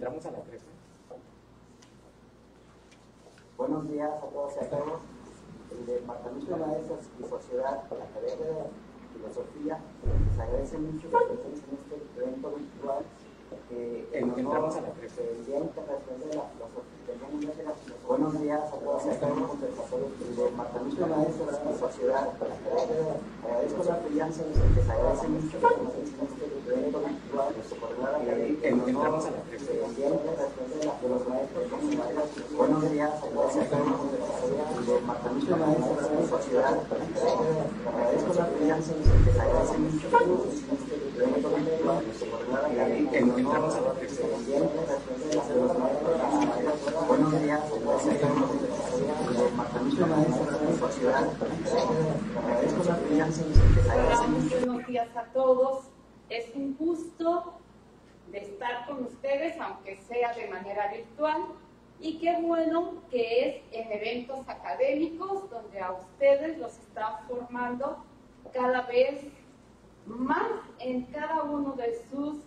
entramos a la 3. Buenos días a todos y a todos. El Departamento de Maestros y Sociedad de la Academia de Filosofía les agradece mucho la presencia en este evento virtual Entramos a la 3. el Día Internacional de la Filosofía, el Día Mundial de la Filosofía. Buenos días a todos y a todos. El Departamento de Maestros y Sociedad de la Academia agradezco la confianza, les agradece mucho la presencia en este evento virtual Entramos a la 3. el Día Internacional de los Maestros y Sociedad. Buenos días a todos y a todos. El Departamento de Maestros y Sociedad de la Academia agradezco la confianza, les agradece mucho la presencia en este evento virtual Entramos a la 3. Buenos días a todos y a todos. El Departamento de Maestros y Sociedad agradezco la confianza, les agradece mucho. Buenos días a todos. Es un gusto de estar con ustedes, aunque sea de manera virtual, y qué bueno que es en eventos académicos donde a ustedes los están formando cada vez más en cada uno de sus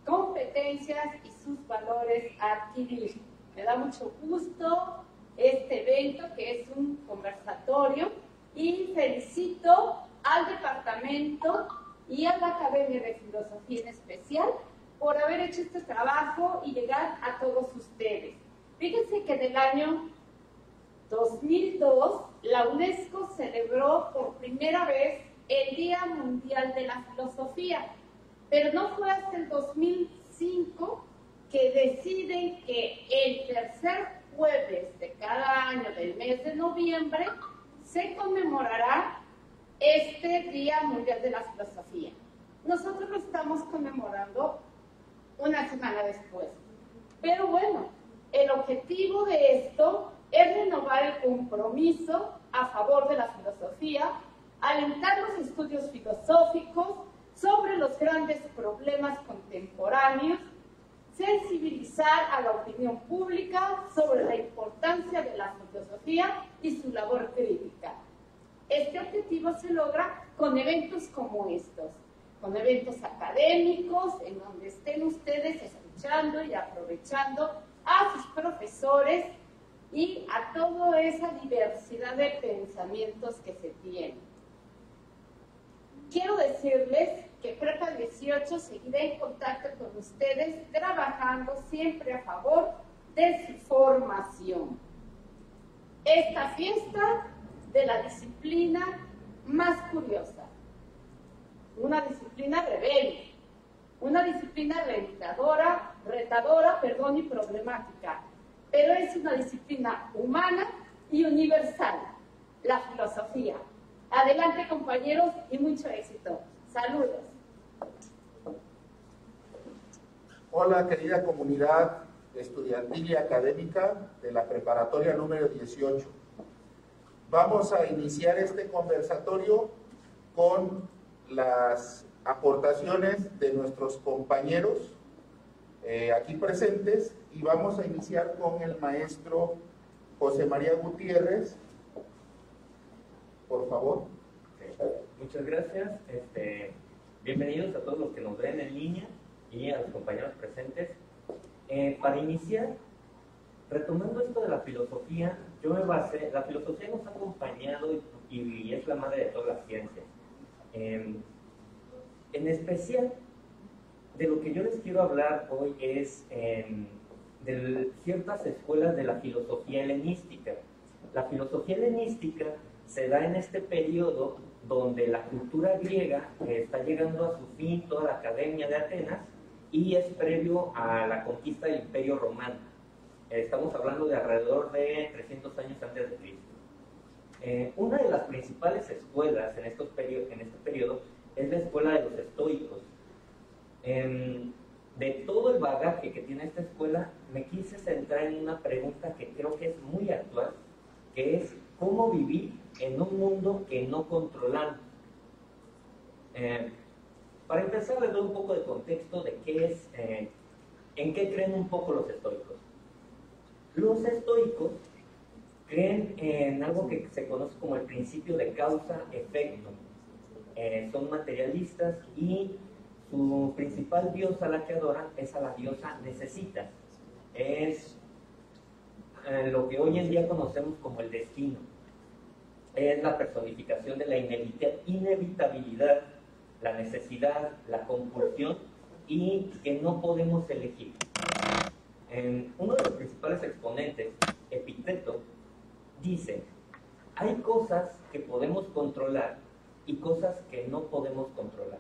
competencias y sus valores a adquirir. Me da mucho gusto este evento, que es un conversatorio, y felicito al departamento y a la Academia de Filosofía en especial por haber hecho este trabajo y llegar a todos ustedes. Fíjense que en el año 2002 la UNESCO celebró por primera vez el Día Mundial de la Filosofía, pero no fue hasta el 2005 que deciden que el tercer jueves de cada año del mes de noviembre se conmemorará este Día Mundial de la Filosofía. Nosotros lo estamos conmemorando una semana después. Pero bueno, el objetivo de esto es renovar el compromiso a favor de la filosofía, alentar los estudios filosóficos sobre los grandes problemas contemporáneos, sensibilizar a la opinión pública sobre la importancia de la filosofía y su labor crítica. Este objetivo se logra con eventos como estos, con eventos académicos en donde estén ustedes escuchando y aprovechando a sus profesores y a toda esa diversidad de pensamientos que se tienen. Quiero decirles que Prepa 18 seguirá en contacto con ustedes, trabajando siempre a favor de su formación. Esta fiesta de la disciplina más curiosa, una disciplina rebelde, una disciplina retadora y problemática, pero es una disciplina humana y universal, la filosofía. Adelante, compañeros, y mucho éxito. Saludos. Hola, querida comunidad estudiantil y académica de la preparatoria número 18. Vamos a iniciar este conversatorio con las aportaciones de nuestros compañeros aquí presentes, y vamos a iniciar con el maestro José María Gutiérrez. Por favor. Muchas gracias. Bienvenidos a todos los que nos ven en línea y a los compañeros presentes. Para iniciar, retomando esto de la filosofía, yo me basé, la filosofía nos ha acompañado y es la madre de todas las ciencias. En especial, de lo que yo les quiero hablar hoy es de ciertas escuelas de la filosofía helenística. La filosofía helenística se da en este periodo donde la cultura griega está llegando a su fin, toda la Academia de Atenas, y es previo a la conquista del Imperio Romano. Estamos hablando de alrededor de 300 años antes de Cristo. Una de las principales escuelas en este periodo es la escuela de los estoicos. De todo el bagaje que tiene esta escuela, me quise centrar en una pregunta que creo que es muy actual, que es ¿cómo vivir en un mundo que no controlamos? Para empezar, les doy un poco de contexto de qué es, en qué creen un poco los estoicos. Los estoicos creen en algo que se conoce como el principio de causa-efecto. Son materialistas y su principal diosa, la que adoran, es a la diosa Necesitas. es lo que hoy en día conocemos como el destino. Es la personificación de la inevitabilidad, la necesidad, la compulsión y que no podemos elegir. Uno de los principales exponentes, Epicteto, dice: hay cosas que podemos controlar y cosas que no podemos controlar.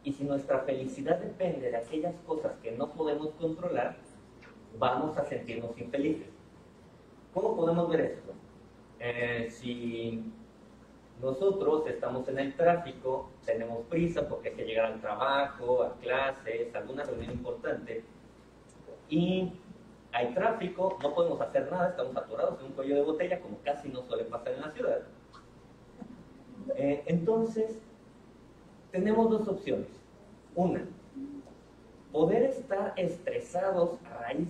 Y si nuestra felicidad depende de aquellas cosas que no podemos controlar, vamos a sentirnos infelices. ¿Cómo podemos ver esto? Si nosotros estamos en el tráfico, tenemos prisa porque hay que llegar al trabajo, a clases, a alguna reunión importante, y hay tráfico, no podemos hacer nada, estamos atorados en un cuello de botella, como casi no suele pasar en la ciudad. Entonces, tenemos dos opciones. Una, poder estar estresados a raíz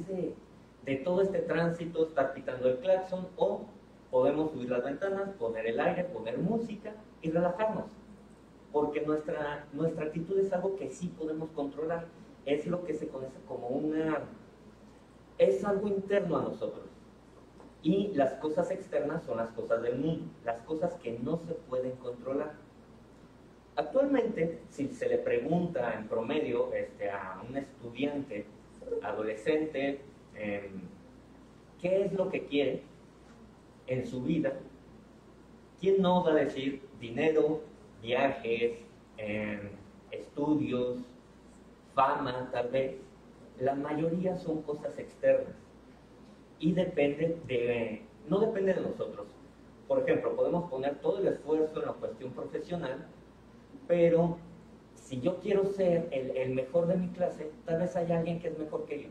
de todo este tránsito, estar pitando el claxon, o podemos subir las ventanas, poner el aire, poner música y relajarnos. Porque nuestra actitud es algo que sí podemos controlar. Es lo que se conoce como es algo interno a nosotros. Y las cosas externas son las cosas del mundo, las cosas que no se pueden controlar. Actualmente, si se le pregunta en promedio a un estudiante, adolescente, qué es lo que quiere en su vida, ¿quién no va a decir dinero, viajes, estudios, fama, tal vez? La mayoría son cosas externas y no depende de nosotros. Por ejemplo, podemos poner todo el esfuerzo en la cuestión profesional, pero si yo quiero ser el mejor de mi clase, tal vez haya alguien que es mejor que yo.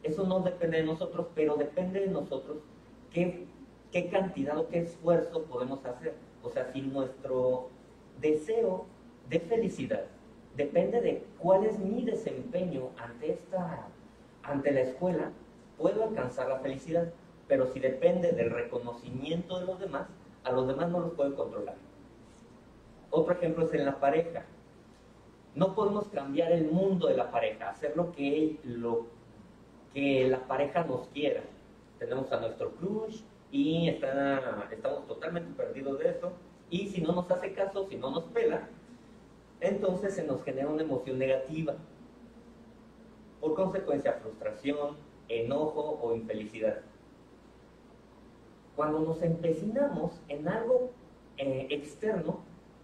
Eso no depende de nosotros, pero depende de nosotros qué cantidad o qué esfuerzo podemos hacer. O sea, si nuestro deseo de felicidad depende de cuál es mi desempeño ante la escuela, puedo alcanzar la felicidad. Pero si depende del reconocimiento de los demás, a los demás no los puedo controlar. Otro ejemplo es en la pareja. No podemos cambiar el mundo de la pareja, hacer lo que la pareja nos quiera. Tenemos a nuestro crush y estamos totalmente perdidos de eso. Y si no nos hace caso, si no nos pela, entonces se nos genera una emoción negativa. Por consecuencia, frustración, enojo o infelicidad. Cuando nos empecinamos en algo externo,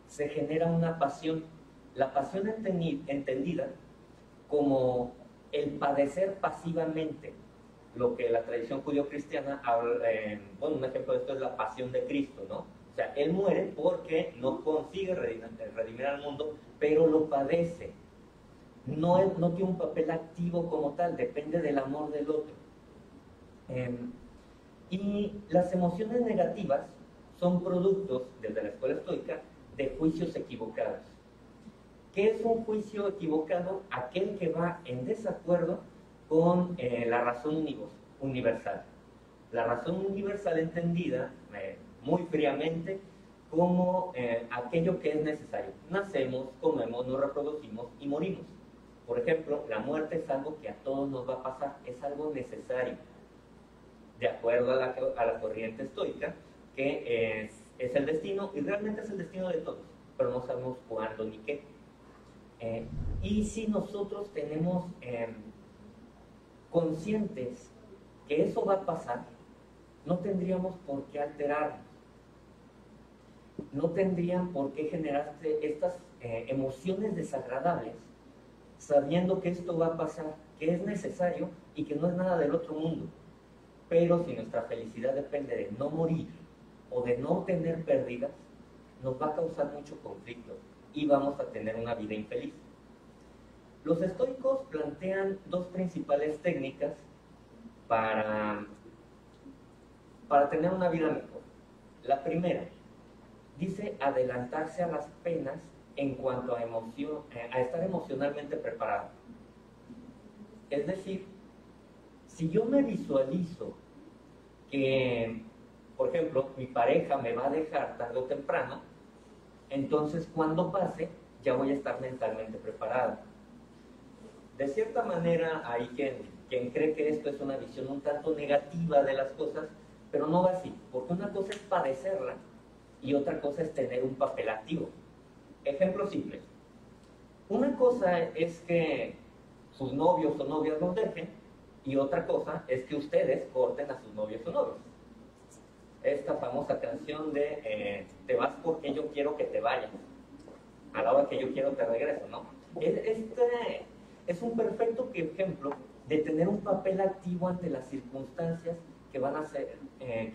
se genera una pasión. La pasión entendida como el padecer pasivamente, lo que la tradición judío-cristiana habla, un ejemplo de esto es la pasión de Cristo, ¿no? O sea, Él muere porque no consigue redimir al mundo, pero lo padece. No tiene un papel activo como tal, depende del amor del otro. Y las emociones negativas son productos, desde la escuela estoica, de juicios equivocados. ¿Qué es un juicio equivocado? Aquel que va en desacuerdo con la razón universal. La razón universal entendida muy fríamente como aquello que es necesario. Nacemos, comemos, nos reproducimos y morimos. Por ejemplo, la muerte es algo que a todos nos va a pasar, es algo necesario. De acuerdo a la corriente estoica, que es el destino, y realmente es el destino de todos, pero no sabemos cuándo ni qué. Y si nosotros tenemos conscientes que eso va a pasar, no tendríamos por qué alterarnos, no tendrían por qué generarse estas emociones desagradables, sabiendo que esto va a pasar, que es necesario y que no es nada del otro mundo. Pero si nuestra felicidad depende de no morir o de no tener pérdidas, nos va a causar mucho conflicto y vamos a tener una vida infeliz. Los estoicos plantean dos principales técnicas para tener una vida mejor. La primera, dice adelantarse a las penas en cuanto a estar emocionalmente preparado. Es decir, si yo me visualizo que, por ejemplo, mi pareja me va a dejar tarde o temprano, entonces cuando pase ya voy a estar mentalmente preparado. De cierta manera hay quien quien cree que esto es una visión un tanto negativa de las cosas, pero no va así, porque una cosa es padecerla y otra cosa es tener un papel activo. Ejemplo simple. Una cosa es que sus novios o novias los dejen y otra cosa es que ustedes corten a sus novios o novias. Esta famosa canción de te vas porque yo quiero que te vayas, a la hora que yo quiero te regreso, ¿no? Este es un perfecto ejemplo de tener un papel activo ante las circunstancias que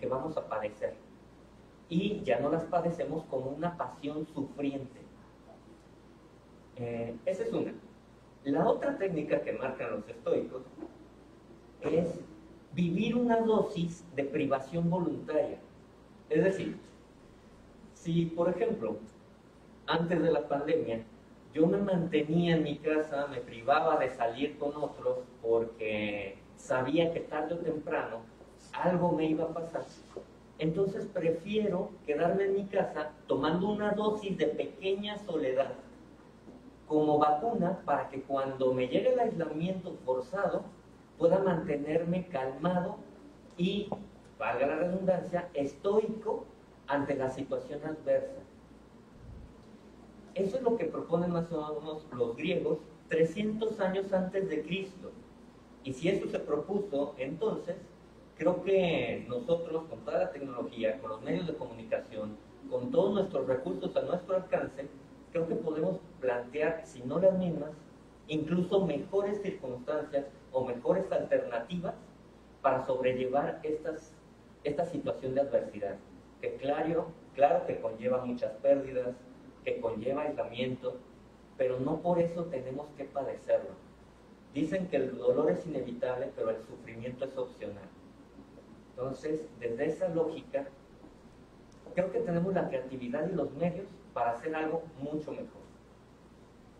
que vamos a padecer. Y ya no las padecemos como una pasión sufriente. Esa es una. La otra técnica que marcan los estoicos es vivir una dosis de privación voluntaria. Es decir, si por ejemplo, antes de la pandemia, yo me mantenía en mi casa, me privaba de salir con otros porque sabía que tarde o temprano algo me iba a pasar, entonces prefiero quedarme en mi casa tomando una dosis de pequeña soledad como vacuna para que cuando me llegue el aislamiento forzado pueda mantenerme calmado y, valga la redundancia, estoico ante la situación adversa. Eso es lo que proponen más o menos los griegos 300 años antes de Cristo. Y si eso se propuso, entonces, creo que nosotros, con toda la tecnología, con los medios de comunicación, con todos nuestros recursos a nuestro alcance, creo que podemos plantear, si no las mismas, incluso mejores circunstancias o mejores alternativas para sobrellevar esta situación de adversidad, que claro que conlleva muchas pérdidas, que conlleva aislamiento, pero no por eso tenemos que padecerlo. Dicen que el dolor es inevitable, pero el sufrimiento es opcional. Entonces, desde esa lógica, creo que tenemos la creatividad y los medios para hacer algo mucho mejor.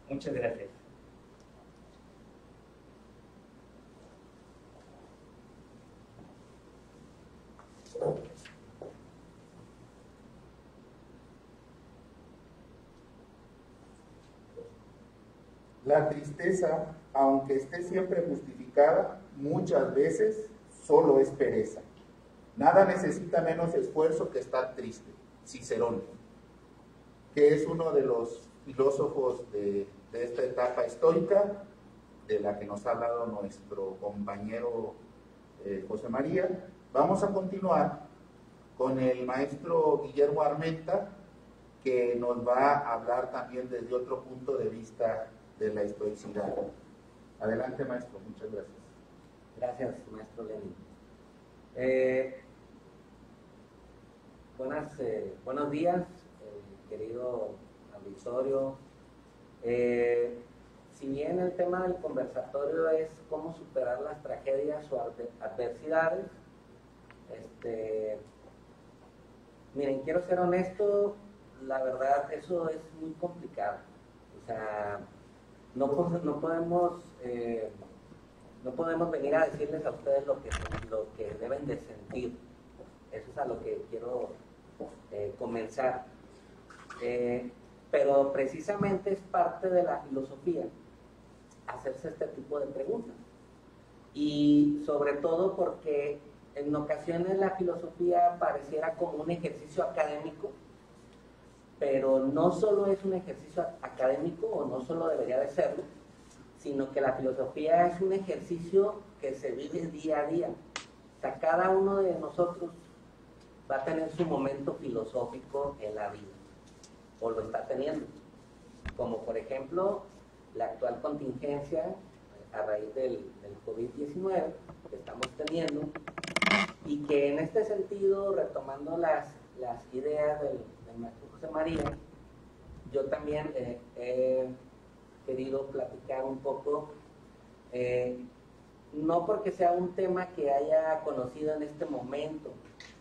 Muchas gracias. La tristeza, aunque esté siempre justificada, muchas veces solo es pereza. Nada necesita menos esfuerzo que estar triste. Cicerón, que es uno de los filósofos de esta etapa estoica, de la que nos ha hablado nuestro compañero José María. Vamos a continuar con el maestro Guillermo Armenta, que nos va a hablar también desde otro punto de vista de la estoicidad. Adelante, maestro, muchas gracias. Gracias, maestro Lenin. Buenos días, querido auditorio. Si bien el tema del conversatorio es cómo superar las tragedias o adversidades, miren, quiero ser honesto, la verdad eso es muy complicado. O sea, no podemos venir a decirles a ustedes lo que deben de sentir. Eso es a lo que quiero comenzar. Pero precisamente es parte de la filosofía hacerse este tipo de preguntas. Y sobre todo porque en ocasiones la filosofía pareciera como un ejercicio académico, pero no solo es un ejercicio académico, o no solo debería de serlo, sino que la filosofía es un ejercicio que se vive día a día. O sea, cada uno de nosotros va a tener su momento filosófico en la vida, o lo está teniendo. Como por ejemplo, la actual contingencia a raíz del COVID-19 que estamos teniendo, y que en este sentido, retomando las ideas del maestro José María, yo también he querido platicar un poco, no porque sea un tema que haya conocido en este momento,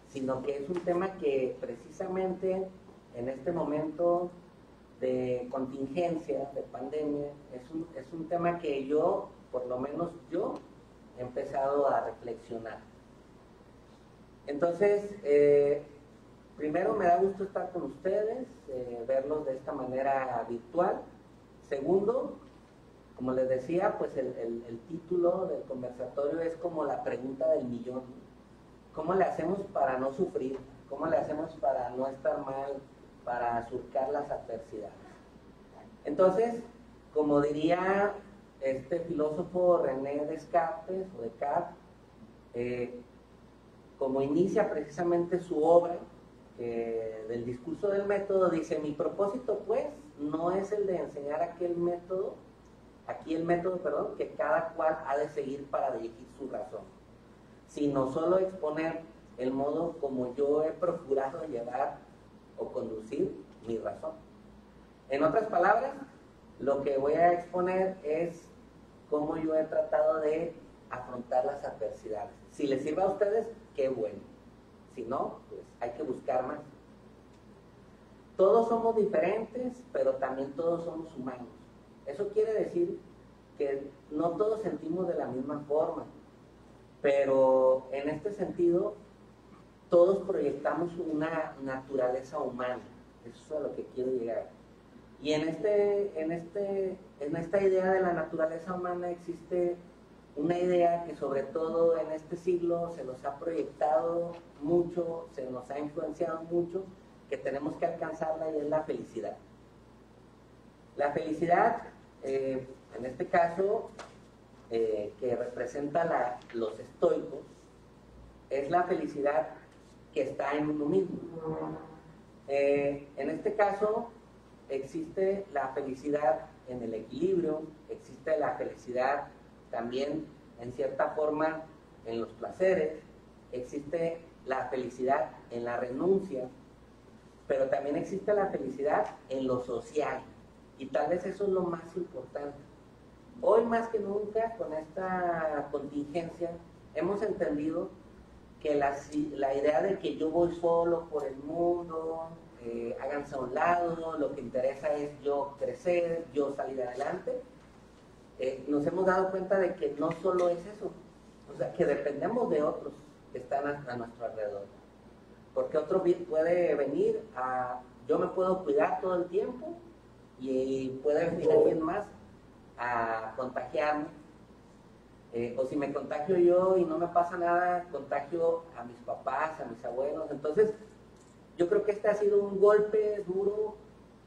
sino que es un tema que precisamente en este momento de contingencia, de pandemia, es un tema que yo, por lo menos yo, he empezado a reflexionar. Entonces, primero me da gusto estar con ustedes, verlos de esta manera virtual. Segundo, Como les decía, pues el título del conversatorio es como la pregunta del millón. ¿Cómo le hacemos para no sufrir? ¿Cómo le hacemos para no estar mal, para surcar las adversidades? Entonces, como diría este filósofo René Descartes, o Descartes, como inicia precisamente su obra del discurso del método, dice: mi propósito pues no es el de enseñar aquí el método, que cada cual ha de seguir para dirigir su razón, sino solo exponer el modo como yo he procurado llevar o conducir mi razón. En otras palabras, lo que voy a exponer es cómo yo he tratado de afrontar las adversidades. Si les sirve a ustedes, qué bueno. Si no, pues hay que buscar más. Todos somos diferentes, pero también todos somos humanos. Eso quiere decir que no todos sentimos de la misma forma, pero en este sentido todos proyectamos una naturaleza humana. Eso es a lo que quiero llegar. Y en esta idea de la naturaleza humana existe una idea que sobre todo en este siglo se nos ha proyectado mucho, se nos ha influenciado mucho, que tenemos que alcanzarla, y es la felicidad. La felicidad, en este caso, que representa los estoicos, es la felicidad que está en uno mismo. En este caso, existe la felicidad en el equilibrio, existe la felicidad también en cierta forma en los placeres, existe la felicidad en la renuncia, pero también existe la felicidad en lo social, y tal vez eso es lo más importante. Hoy más que nunca, con esta contingencia, hemos entendido que la idea de que yo voy solo por el mundo, háganse a un lado, lo que interesa es yo crecer, yo salir adelante, nos hemos dado cuenta de que no solo es eso, o sea, que dependemos de otros que están a nuestro alrededor, porque otro puede venir yo me puedo cuidar todo el tiempo, y puede venir alguien más a contagiarme, o si me contagio yo y no me pasa nada, contagio a mis papás, a mis abuelos. Entonces yo creo que este ha sido un golpe duro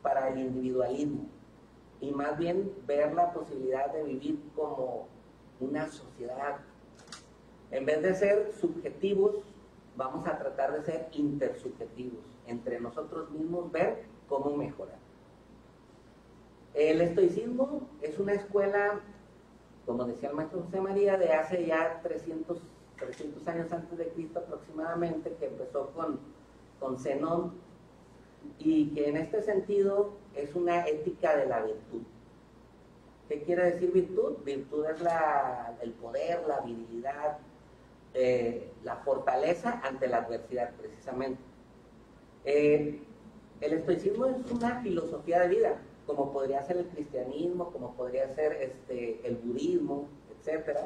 para el individualismo, y más bien ver la posibilidad de vivir como una sociedad. En vez de ser subjetivos, vamos a tratar de ser intersubjetivos, entre nosotros mismos, ver cómo mejorar. El estoicismo es una escuela, como decía el maestro José María, de hace ya 300 años antes de Cristo aproximadamente, que empezó con Zenón, y que en este sentido es una ética de la virtud. ¿Qué quiere decir virtud? Virtud es el poder, la virilidad, la fortaleza ante la adversidad, precisamente. El estoicismo es una filosofía de vida, como podría ser el cristianismo, como podría ser el budismo, etc.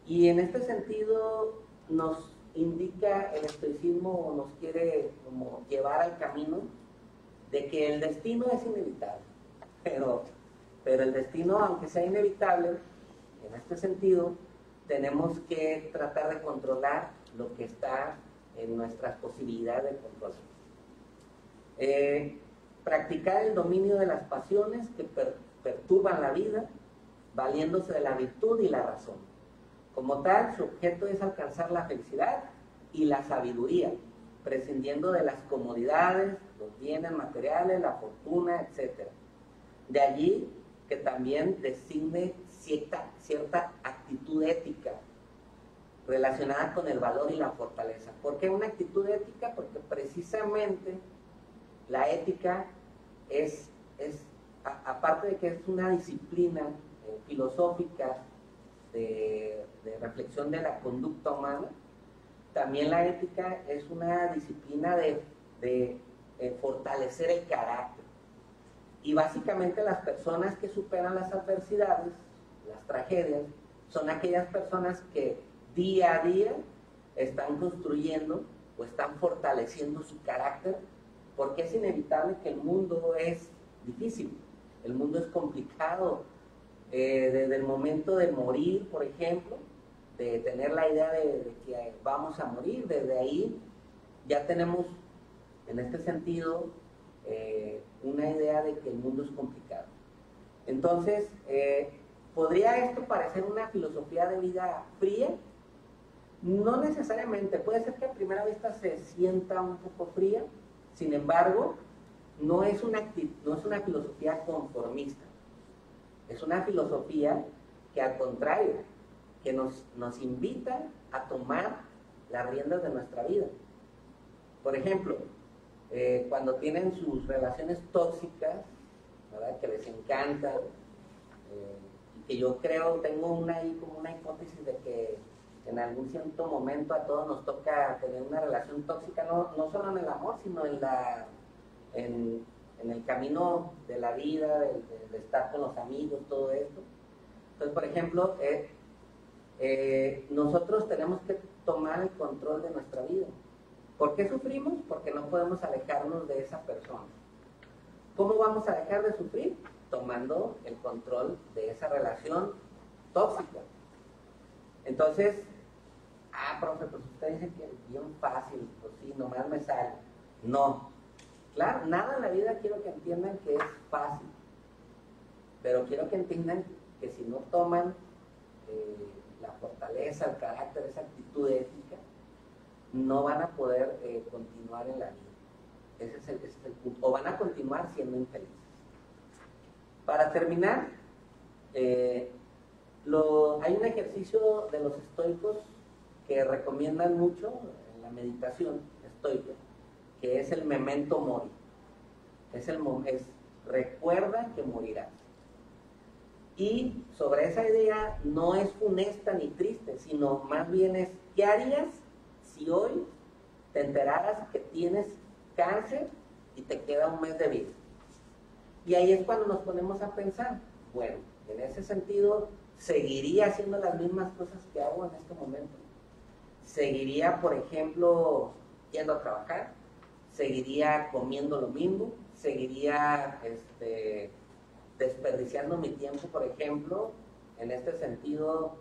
Y en este sentido nos indica el estoicismo, nos quiere como llevar al camino de que el destino es inevitable, pero el destino, aunque sea inevitable, en este sentido tenemos que tratar de controlar lo que está en nuestras posibilidades de control. Practicar el dominio de las pasiones que perturban la vida, valiéndose de la virtud y la razón. Como tal, su objeto es alcanzar la felicidad y la sabiduría, prescindiendo de las comodidades, los bienes materiales, la fortuna, etc. De allí que también designe cierta actitud ética relacionada con el valor y la fortaleza. ¿Por qué una actitud ética? Porque precisamente la ética aparte de que es una disciplina filosófica de reflexión de la conducta humana, también la ética es una disciplina de fortalecer el carácter. Y básicamente las personas que superan las adversidades, las tragedias, son aquellas personas que día a día están construyendo o están fortaleciendo su carácter, porque es inevitable que el mundo es difícil, el mundo es complicado, desde el momento de morir, por ejemplo, de tener la idea de que vamos a morir, desde ahí ya tenemos, en este sentido, una idea de que el mundo es complicado. Entonces, ¿podría esto parecer una filosofía de vida fría? No necesariamente, puede ser que a primera vista se sienta un poco fría, sin embargo, no es una filosofía conformista, es una filosofía que al contrario, que nos invita a tomar las riendas de nuestra vida. Por ejemplo, cuando tienen sus relaciones tóxicas, ¿verdad?, que les encantan, y que yo creo, tengo ahí como una hipótesis de que en algún cierto momento a todos nos toca tener una relación tóxica, no solo en el amor, sino en el camino de la vida, de estar con los amigos, todo esto. Entonces, por ejemplo, nosotros tenemos que tomar el control de nuestra vida. ¿Por qué sufrimos? Porque no podemos alejarnos de esa persona. ¿Cómo vamos a dejar de sufrir? Tomando el control de esa relación tóxica. Entonces, profe, pues usted dice que es bien fácil, pues sí, nomás me sale. No. Claro, nada en la vida quiero que entiendan que es fácil, pero quiero que entiendan que si no toman la fortaleza, el carácter, esa actitud ética, no van a poder continuar en la vida. Ese es el punto. O van a continuar siendo infelices. Para terminar, hay un ejercicio de los estoicos que recomiendan mucho en la meditación estoica, que es el memento mori. Es recuerda que morirás. Y sobre esa idea no es funesta ni triste, sino más bien es, ¿qué harías si hoy te enteraras que tienes cáncer y te queda un mes de vida? Y ahí es cuando nos ponemos a pensar, bueno, en ese sentido, ¿seguiría haciendo las mismas cosas que hago en este momento? ¿Seguiría, por ejemplo, yendo a trabajar? ¿Seguiría comiendo lo mismo? ¿Seguiría desperdiciando mi tiempo, por ejemplo, en este sentido,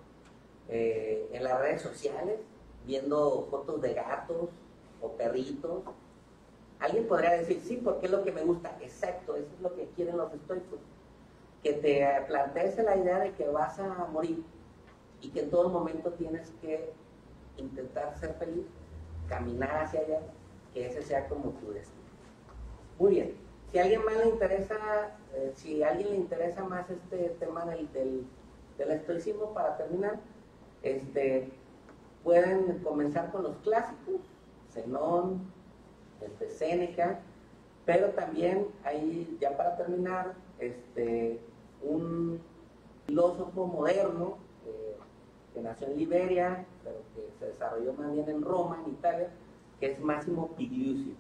en las redes sociales, viendo fotos de gatos o perritos? Alguien podría decir, sí, porque es lo que me gusta. Exacto, eso es lo que quieren los estoicos. Que te plantees la idea de que vas a morir y que en todo momento tienes que intentar ser feliz, caminar hacia allá, que ese sea como tu destino. Muy bien. Si a alguien más le interesa, más este tema del estoicismo, para terminar, pueden comenzar con los clásicos, Zenón, Séneca, pero también hay, ya para terminar, un filósofo moderno que nació en Liberia, pero que se desarrolló más bien en Roma, en Italia, que es Massimo Pigliuccio.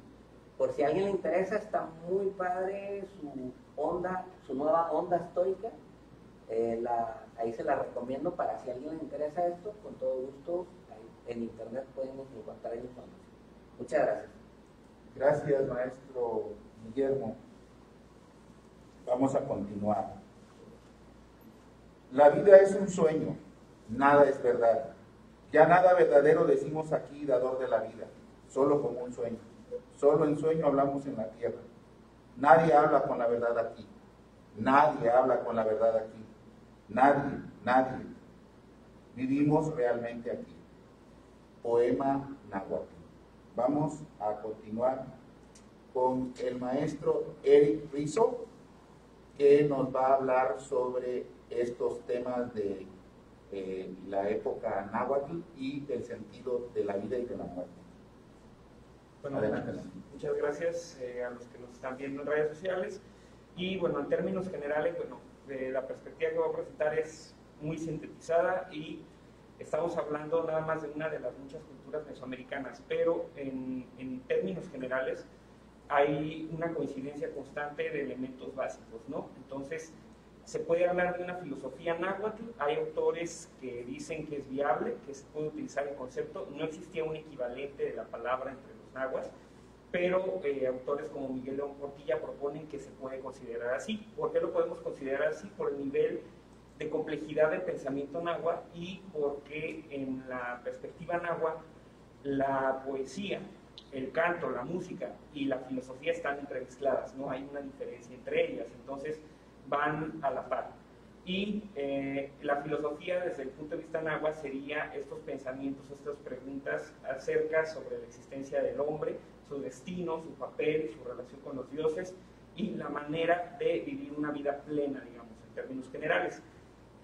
Por si a alguien le interesa, está muy padre su nueva onda estoica. Ahí se la recomiendo para si a alguien le interesa esto, con todo gusto, ahí en internet pueden encontrar información. Muchas gracias. Gracias, maestro Guillermo. Vamos a continuar. La vida es un sueño, nada es verdad. Ya nada verdadero decimos aquí, dador de la vida, solo como un sueño. Solo en sueño hablamos en la tierra. Nadie habla con la verdad aquí. Nadie habla con la verdad aquí. Nadie. Vivimos realmente aquí. Poema náhuatl. Vamos a continuar con el maestro Eric Rizzo, que nos va a hablar sobre estos temas de la época náhuatl y el sentido de la vida y de la muerte. Bueno, adelante. Muchas gracias a los que nos están viendo en redes sociales. Y bueno, en términos generales, la perspectiva que voy a presentar es muy sintetizada y estamos hablando nada más de una de las muchas culturas mesoamericanas, pero en términos generales hay una coincidencia constante de elementos básicos, ¿no? Entonces, se puede hablar de una filosofía náhuatl. Hay autores que dicen que es viable, que se puede utilizar el concepto. No existía un equivalente de la palabra entre los náhuatl, pero autores como Miguel León Portilla proponen que se puede considerar así. ¿Por qué lo podemos considerar así? Por el nivel de complejidad del pensamiento náhuatl y porque en la perspectiva náhuatl la poesía, el canto, la música y la filosofía están entremezcladas, no hay una diferencia entre ellas, entonces van a la par. Y la filosofía desde el punto de vista náhuatl sería estos pensamientos, estas preguntas acerca sobre la existencia del hombre, su destino, su papel, su relación con los dioses y la manera de vivir una vida plena, digamos, en términos generales.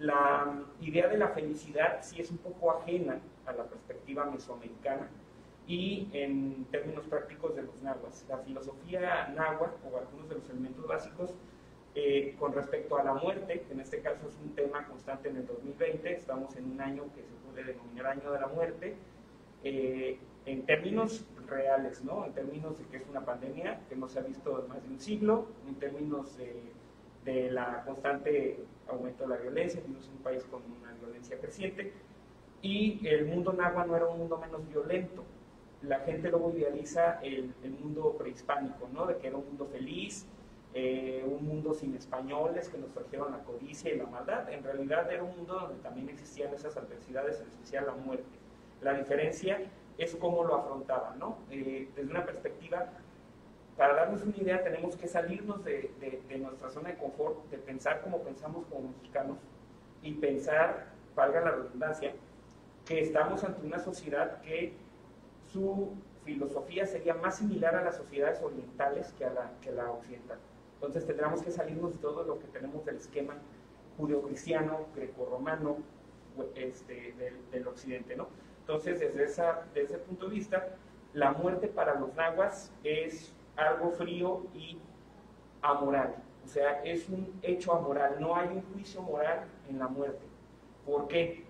La idea de la felicidad sí es un poco ajena a la perspectiva mesoamericana y en términos prácticos de los náhuatl. La filosofía náhuatl, o algunos de los elementos básicos, con respecto a la muerte, que en este caso es un tema constante en el 2020, estamos en un año que se puede denominar año de la muerte, en términos reales, ¿no? En términos de que es una pandemia que no se ha visto en más de un siglo, en términos de la constante aumento de la violencia, vivimos en un país con una violencia creciente, y el mundo náhuatl no era un mundo menos violento. La gente luego idealiza el mundo prehispánico, ¿no? De que era un mundo feliz, un mundo sin españoles que nos trajeron la codicia y la maldad. En realidad era un mundo donde también existían esas adversidades, en especial la muerte. La diferencia es cómo lo afrontaban, ¿no? Desde una perspectiva, para darnos una idea, tenemos que salirnos de nuestra zona de confort, de pensar como pensamos como mexicanos y pensar, valga la redundancia, que estamos ante una sociedad que su filosofía sería más similar a las sociedades orientales que a la occidental. Entonces tendremos que salirnos de todo lo que tenemos del esquema judeocristiano, grecorromano, del occidente, ¿no? Entonces, desde ese punto de vista, la muerte para los náhuatl es algo frío y amoral. O sea, es un hecho amoral, no hay un juicio moral en la muerte. ¿Por qué?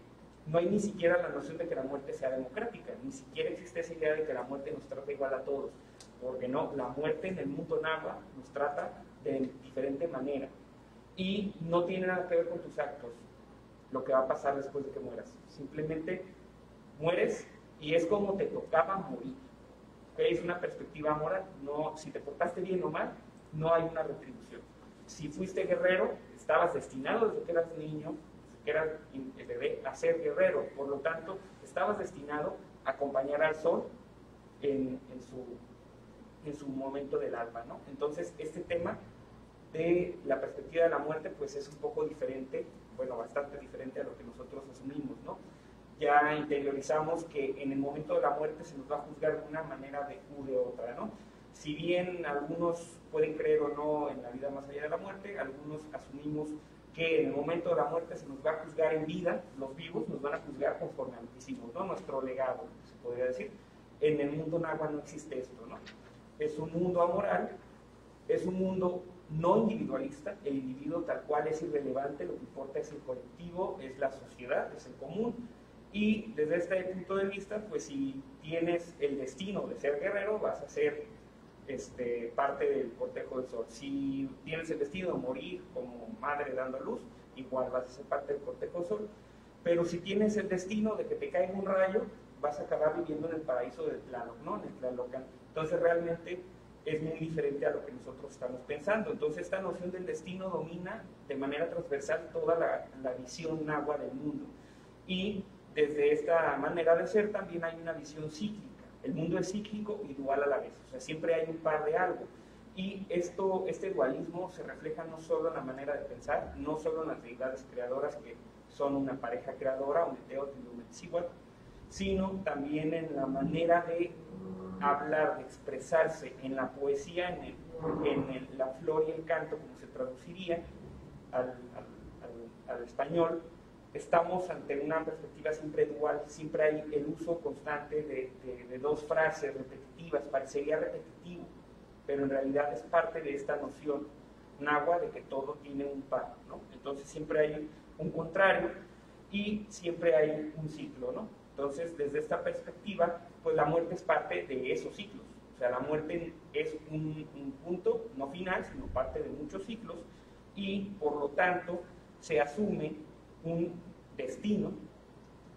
No hay ni siquiera la noción de que la muerte sea democrática, ni siquiera existe esa idea de que la muerte nos trata igual a todos, porque no, la muerte en el mundo náhuatl nos trata de diferente manera y no tiene nada que ver con tus actos, lo que va a pasar después de que mueras. Simplemente mueres y es como te tocaba morir. ¿Okay? Es una perspectiva moral. No, si te portaste bien o mal, no hay una retribución. Si fuiste guerrero, estabas destinado desde que eras niño, que era el bebé, a ser guerrero, por lo tanto estabas destinado a acompañar al sol en su momento del alma, ¿no? Entonces este tema de la perspectiva de la muerte pues es un poco diferente, bueno, bastante diferente a lo que nosotros asumimos, ¿no? Ya interiorizamos que en el momento de la muerte se nos va a juzgar de una manera u de otra, ¿no? Si bien algunos pueden creer o no en la vida más allá de la muerte, algunos asumimos que en el momento de la muerte se nos va a juzgar en vida, los vivos nos van a juzgar conforme a lo que hicimos, ¿no? Nuestro legado, se podría decir. En el mundo náhuatl no existe esto, ¿no? Es un mundo amoral, es un mundo no individualista, el individuo tal cual es irrelevante, lo que importa es el colectivo, es la sociedad, es el común, y desde este punto de vista, pues si tienes el destino de ser guerrero, vas a ser parte del cortejo del sol. Si tienes el destino de morir como madre dando a luz, igual vas a ser parte del cortejo del sol. Pero si tienes el destino de que te caiga un rayo, vas a acabar viviendo en el paraíso del Tlaloc, ¿no? En el Tlalocan. Entonces realmente es muy diferente a lo que nosotros estamos pensando. Entonces esta noción del destino domina de manera transversal toda la visión náhuatl del mundo. Y desde esta manera de ser también hay una visión cíclica. El mundo es cíclico y dual a la vez, o sea, siempre hay un par de algo. Y este dualismo se refleja no solo en la manera de pensar, no solo en las deidades creadoras que son una pareja creadora, un Teotl y un Metzihuatl, sino también en la manera de hablar, de expresarse en la poesía, en la flor y el canto, como se traduciría al español. Estamos ante una perspectiva siempre dual, siempre hay el uso constante de dos frases repetitivas, parecería repetitivo, pero en realidad es parte de esta noción náhuatl de que todo tiene un par, ¿no? Entonces siempre hay un contrario y siempre hay un ciclo, ¿no? Entonces desde esta perspectiva, pues la muerte es parte de esos ciclos, o sea, la muerte es un punto no final, sino parte de muchos ciclos y por lo tanto se asume un destino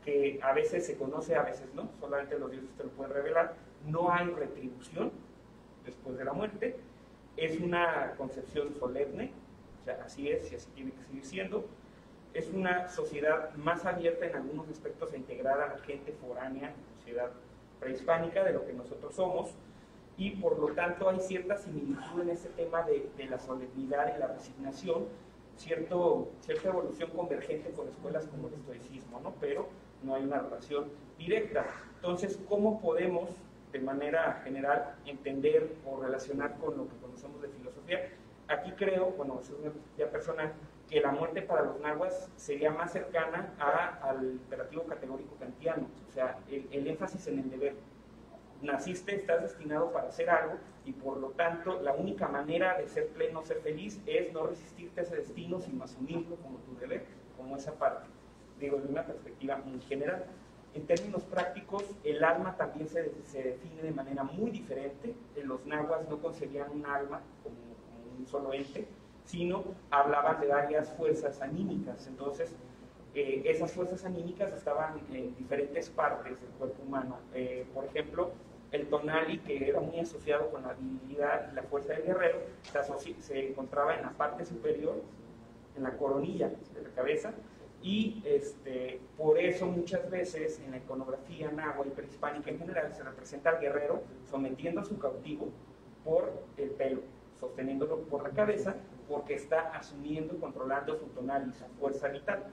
que a veces se conoce, a veces no, solamente los dioses te lo pueden revelar. No hay retribución después de la muerte, es una concepción solemne, o sea, así es y así tiene que seguir siendo, es una sociedad más abierta en algunos aspectos a integrar a la gente foránea, sociedad prehispánica, de lo que nosotros somos, y por lo tanto hay cierta similitud en ese tema de la solemnidad y la resignación, cierta evolución convergente con escuelas como el estoicismo, ¿no? Pero no hay una relación directa. Entonces, ¿cómo podemos, de manera general, entender o relacionar con lo que conocemos de filosofía? Aquí creo, bueno, eso es una perspectiva personal, que la muerte para los nahuas sería más cercana al imperativo categórico kantiano, o sea, el énfasis en el deber. Naciste, estás destinado para hacer algo, y por lo tanto la única manera de ser pleno, ser feliz, es no resistirte a ese destino, sino asumirlo como tu deber, como esa parte. Digo, de una perspectiva muy general. En términos prácticos, el alma también se define de manera muy diferente. Los nahuas no concebían un alma como un solo ente, sino hablaban de varias fuerzas anímicas. Entonces, esas fuerzas anímicas estaban en diferentes partes del cuerpo humano. Por ejemplo, el tonali, que era muy asociado con la habilidad y la fuerza del guerrero, se encontraba en la parte superior, en la coronilla de la cabeza, y por eso muchas veces en la iconografía náhuatl y prehispánica en general se representa al guerrero sometiendo a su cautivo por el pelo, sosteniéndolo por la cabeza, porque está asumiendo y controlando su tonali, su fuerza vital.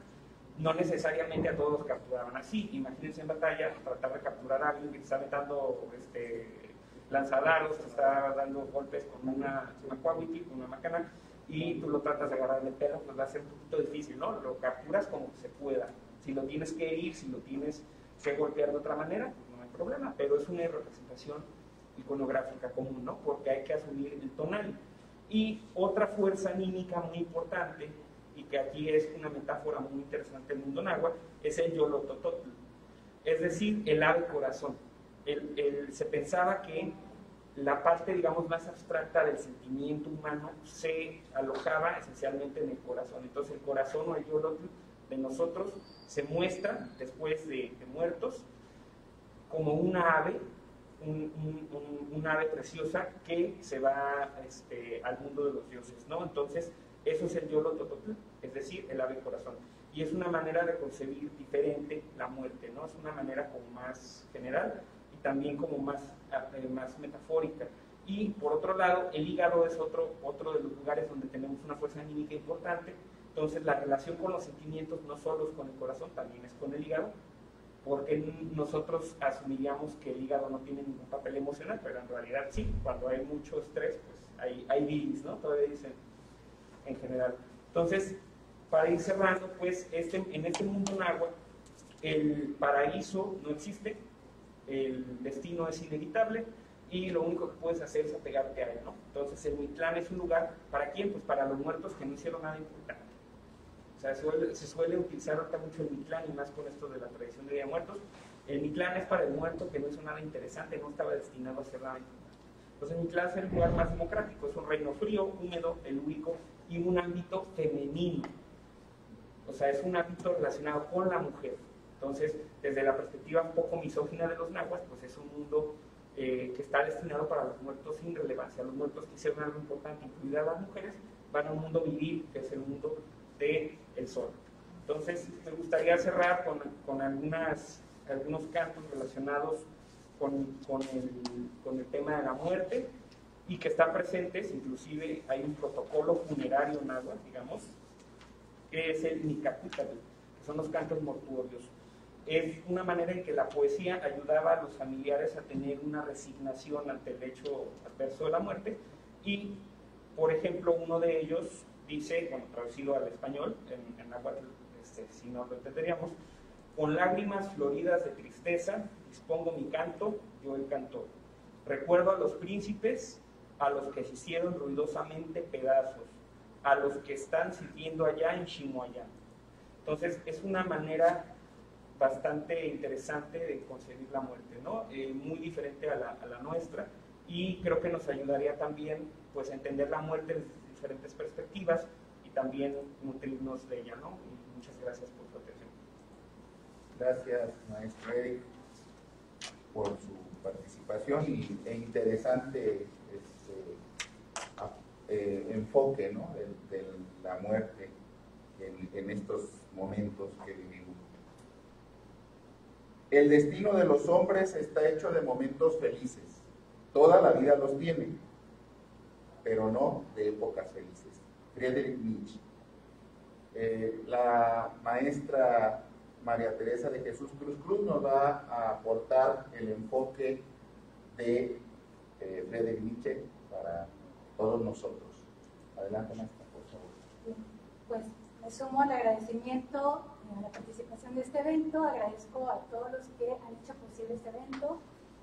No necesariamente a todos los capturaban así. Imagínense en batalla tratar de capturar a alguien que te está metiendo lanzadaros, te está dando golpes con una cuahuitl, con una macana, y tú lo tratas de agarrar de pelo, pues va a ser un poquito difícil, ¿no? Lo capturas como se pueda. Si lo tienes que herir, si lo tienes que golpear de otra manera, pues no hay problema, pero es una representación iconográfica común, ¿no? Porque hay que asumir el tonal. Y otra fuerza anímica muy importante, y que aquí es una metáfora muy interesante del mundo náhuatl, es el yolotototl, es decir, el ave corazón. Se pensaba que la parte, digamos, más abstracta del sentimiento humano se alojaba esencialmente en el corazón. Entonces el corazón o el yolotl de nosotros se muestra después de muertos como una ave, una ave preciosa que se va al mundo de los dioses, ¿no? Entonces eso es el yolotototl, es decir, el ave corazón. Y es una manera de concebir diferente la muerte, ¿no? Es una manera como más general y también como más metafórica. Y por otro lado, el hígado es otro de los lugares donde tenemos una fuerza anímica importante. Entonces la relación con los sentimientos no solo es con el corazón, también es con el hígado, porque nosotros asumiríamos que el hígado no tiene ningún papel emocional, pero en realidad sí. Cuando hay mucho estrés, pues hay bilis, ¿no? Todavía dicen en general. Entonces, para ir cerrando, pues en este mundo náhuatl el paraíso no existe, el destino es inevitable y lo único que puedes hacer es apegarte a él, ¿no? Entonces el Mictlán es un lugar, ¿para quién? Pues para los muertos que no hicieron nada importante. O sea, se suele utilizar ahorita mucho el Mictlán, y más con esto de la tradición de Día de Muertos. El Mictlán es para el muerto que no hizo nada interesante, no estaba destinado a hacer nada importante. Entonces el Mictlán es el lugar más democrático, es un reino frío, húmedo, telúrico y un ámbito femenino. O sea, es un ámbito relacionado con la mujer. Entonces, desde la perspectiva un poco misógina de los nahuas, pues es un mundo que está destinado para los muertos sin relevancia. Los muertos que hicieron algo importante, incluidas las mujeres, van a un mundo viril, que es el mundo del sol. Entonces, me gustaría cerrar con algunos cantos relacionados con el tema de la muerte, y que están presentes, inclusive hay un protocolo funerario náhuatl, digamos, que es el Nicacútali, que son los cantos mortuorios. Es una manera en que la poesía ayudaba a los familiares a tener una resignación ante el hecho adverso de la muerte. Y, por ejemplo, uno de ellos dice, bueno, traducido al español, en náhuatl, si no lo entenderíamos: con lágrimas floridas de tristeza dispongo mi canto, yo el cantor. Recuerdo a los príncipes, a los que se hicieron ruidosamente pedazos, a los que están sirviendo allá en Shimoyán. Entonces es una manera bastante interesante de concebir la muerte, ¿no? Muy diferente a la nuestra, y creo que nos ayudaría también, pues, a entender la muerte desde diferentes perspectivas y también nutrirnos de ella, ¿no? Y muchas gracias por su atención. Gracias, maestro Eric, por su participación e interesante enfoque, ¿no? de la muerte en estos momentos que vivimos. El destino de los hombres está hecho de momentos felices. Toda la vida los tiene, pero no de épocas felices. Friedrich Nietzsche. La maestra María Teresa de Jesús Cruz nos va a aportar el enfoque de Friedrich Nietzsche para todos nosotros. Adelante, maestra, por favor. Bien, pues me sumo al agradecimiento a la participación de este evento, agradezco a todos los que han hecho posible este evento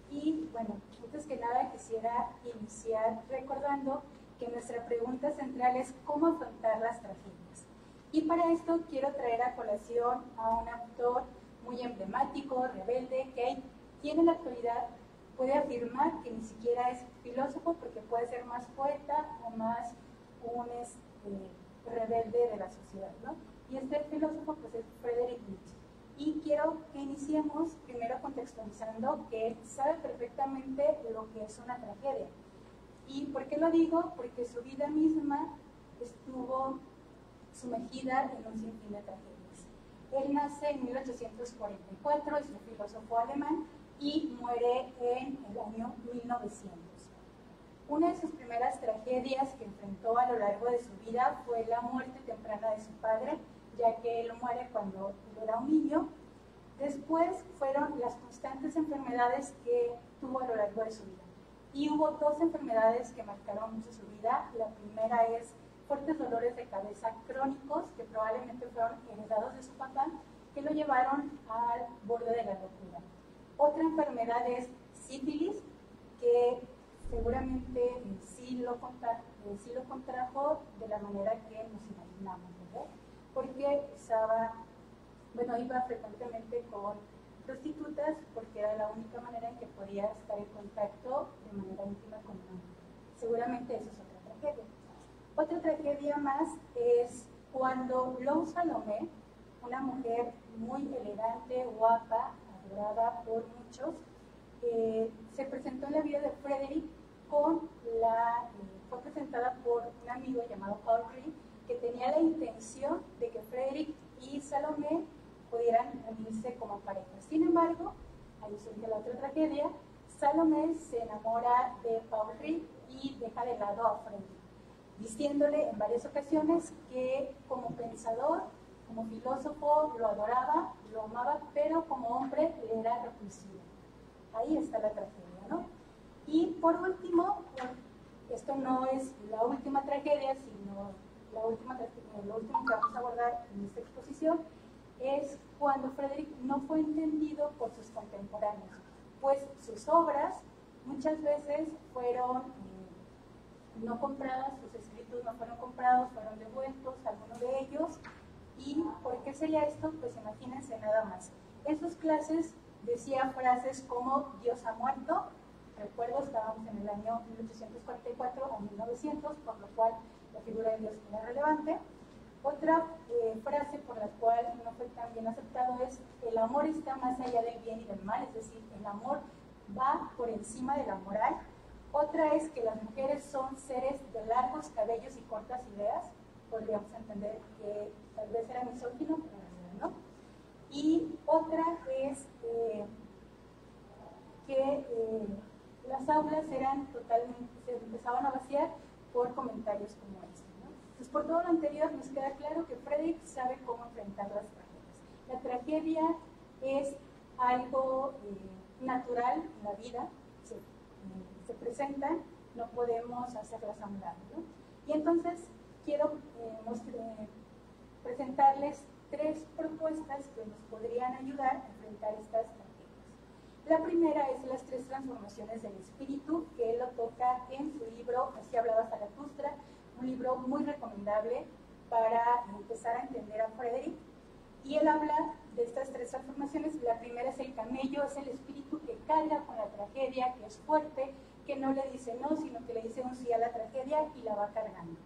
y bueno, antes que nada quisiera iniciar recordando que nuestra pregunta central es cómo afrontar las tragedias. Y para esto quiero traer a colación a un autor muy emblemático, rebelde, que tiene en la actualidad puede afirmar que ni siquiera es filósofo porque puede ser más poeta o más un rebelde de la sociedad, ¿no? Y este filósofo pues es Friedrich Nietzsche. Y quiero que iniciemos primero contextualizando que él sabe perfectamente lo que es una tragedia. ¿Y por qué lo digo? Porque su vida misma estuvo sumergida en un sinfín de tragedias. Él nace en 1844, es un filósofo alemán, y muere en el año 1900. Una de sus primeras tragedias que enfrentó a lo largo de su vida fue la muerte temprana de su padre, ya que él muere cuando él era un niño. Después fueron las constantes enfermedades que tuvo a lo largo de su vida. Y hubo dos enfermedades que marcaron mucho su vida. La primera es fuertes dolores de cabeza crónicos, que probablemente fueron heredados de su papá, que lo llevaron al borde de la locura. Otra enfermedad es sífilis, que seguramente sí lo contrajo de la manera que nos imaginamos, ¿verdad? Porque iba frecuentemente con prostitutas, porque era la única manera en que podía estar en contacto de manera íntima con un hombre. Seguramente eso es otra tragedia. Otra tragedia más es cuando Lou Salomé, una mujer muy elegante, guapa, adorada por muchos, se presentó en la vida de Frederick fue presentada por un amigo llamado Paul Klee, que tenía la intención de que Frederick y Salomé pudieran unirse como pareja. Sin embargo, ahí surge la otra tragedia, Salomé se enamora de Paul Klee y deja de lado a Frederick, diciéndole en varias ocasiones que como pensador, como filósofo, lo adoraba, lo amaba, pero como hombre le era repulsivo. Ahí está la tragedia, ¿no? Y por último, esto no es la última tragedia, sino lo último que vamos a abordar en esta exposición, es cuando Frederick no fue entendido por sus contemporáneos, pues sus obras muchas veces fueron no compradas, sus escritos no fueron comprados, fueron devueltos, algunos de ellos. ¿Y por qué sería esto? Pues imagínense nada más. En sus clases decía frases como Dios ha muerto. Recuerdo, estábamos en el año 1844 a 1900, por lo cual la figura de Dios era relevante. Otra frase por la cual no fue tan bien aceptado es: el amor está más allá del bien y del mal, es decir, el amor va por encima de la moral. Otra es que las mujeres son seres de largos cabellos y cortas ideas. Podríamos entender que tal vez era misógino, pero no. Y otra es que las aulas se empezaban a vaciar por comentarios como este, ¿no? Entonces, por todo lo anterior, nos queda claro que Frederick sabe cómo enfrentar las tragedias. La tragedia es algo natural en la vida, se presentan, no podemos hacerlas a un lado, ¿no? Y entonces quiero presentarles tres propuestas que nos podrían ayudar a enfrentar estas tragedias. La primera es las tres transformaciones del espíritu, que él lo toca en su libro Así hablaba Zaratustra, un libro muy recomendable para empezar a entender a Frederick. Y él habla de estas tres transformaciones. La primera es el camello, es el espíritu que carga con la tragedia, que es fuerte, que no le dice no, sino que le dice un sí a la tragedia y la va cargando.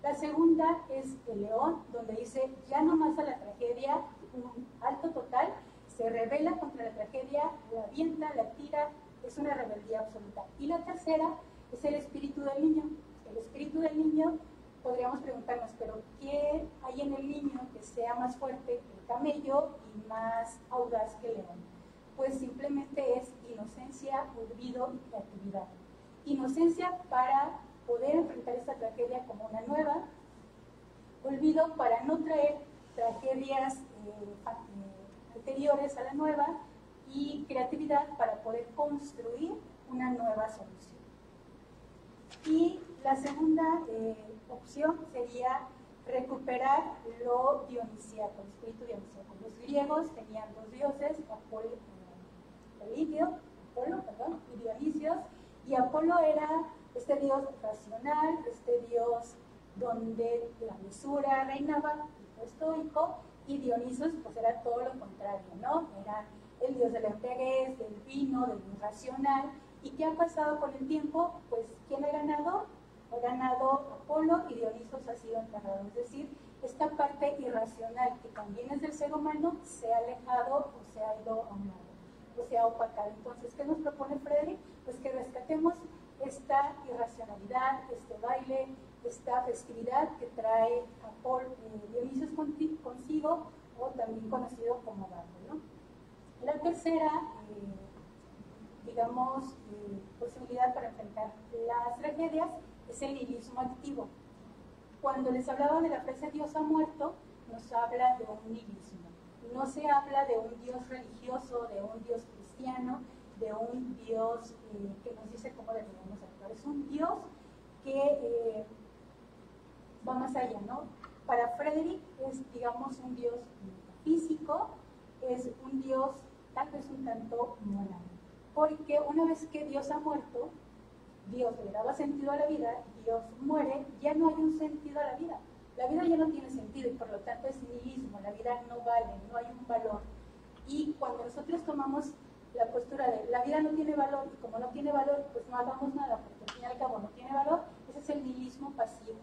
La segunda es el león, donde dice ya no más a la tragedia, un alto total, se rebela contra la tragedia, la avienta, la tira, es una rebeldía absoluta. Y la tercera es el espíritu del niño. El espíritu del niño podríamos preguntarnos, pero ¿qué hay en el niño que sea más fuerte que el camello y más audaz que el león? Pues simplemente es inocencia, olvido y creatividad. Inocencia para poder enfrentar esta tragedia como una nueva, olvido para no traer tragedias anteriores a la nueva, y creatividad para poder construir una nueva solución. Y la segunda opción sería recuperar lo dionisíaco, el espíritu dionisíaco. Los griegos tenían dos dioses, Apolo y Dionisios, y Apolo era este dios racional, este dios donde la mesura reinaba, tipo estoico, y Dionisos pues era todo lo contrario, ¿no? Era el dios de la embriaguez, del vino, del irracional. ¿Y qué ha pasado con el tiempo? Pues ¿quién ha ganado? Ha ganado Apolo y Dionisos ha sido enterrado. Es decir, esta parte irracional que también es del ser humano se ha alejado o se ha ido a un lado, o se ha opacado. Entonces, ¿qué nos propone Frederick? Pues que rescatemos esta irracionalidad, este baile, esta festividad que trae Apolo, Dionisios consigo, o también conocido como Baco, ¿no? La tercera, posibilidad para enfrentar las tragedias es el nihilismo activo. Cuando les hablaba de la frase Dios ha muerto, nos habla de un nihilismo. No se habla de un Dios religioso, de un Dios cristiano, de un Dios que nos dice cómo deberíamos actuar. Es un Dios que va más allá, ¿no? Para Frederick es, digamos, un Dios físico, es un Dios tal vez un tanto moral. Porque una vez que Dios ha muerto, Dios le daba sentido a la vida, Dios muere, ya no hay un sentido a la vida. La vida ya no tiene sentido y por lo tanto es nihilismo, la vida no vale, no hay un valor. Y cuando nosotros tomamos la postura de la vida no tiene valor y como no tiene valor, pues no hagamos nada, porque al fin y al cabo no tiene valor, ese es el nihilismo pasivo.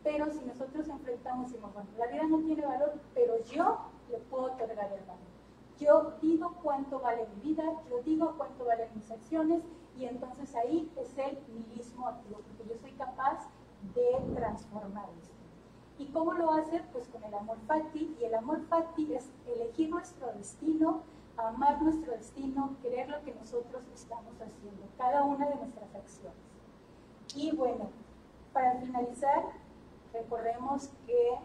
Pero si nosotros enfrentamos y decimos, bueno, la vida no tiene valor, pero yo le puedo otorgar el valor. Yo digo cuánto vale mi vida, yo digo cuánto valen mis acciones, y entonces ahí es el nihilismo activo, porque yo soy capaz de transformar esto. ¿Y cómo lo hace? Pues con el amor fati, y el amor fati es elegir nuestro destino, amar nuestro destino, querer lo que nosotros estamos haciendo, cada una de nuestras acciones. Y bueno, para finalizar, recordemos que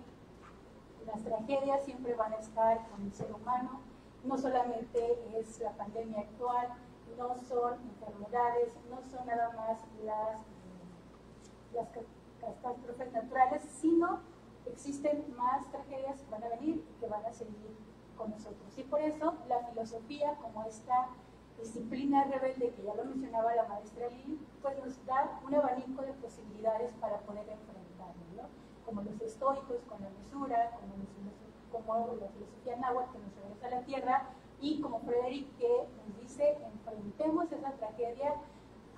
las tragedias siempre van a estar con el ser humano. No solamente es la pandemia actual, no son enfermedades, no son nada más las catástrofes naturales, sino existen más tragedias que van a venir y que van a seguir con nosotros. Y por eso la filosofía, como esta disciplina rebelde que ya lo mencionaba la maestra Lili, pues nos da un abanico de posibilidades para poder enfrentarlo, ¿no? Como los estoicos, con la mesura, como la filosofía náhuatl que nos regresa a la tierra, y como Frederick que nos dice, enfrentemos esa tragedia,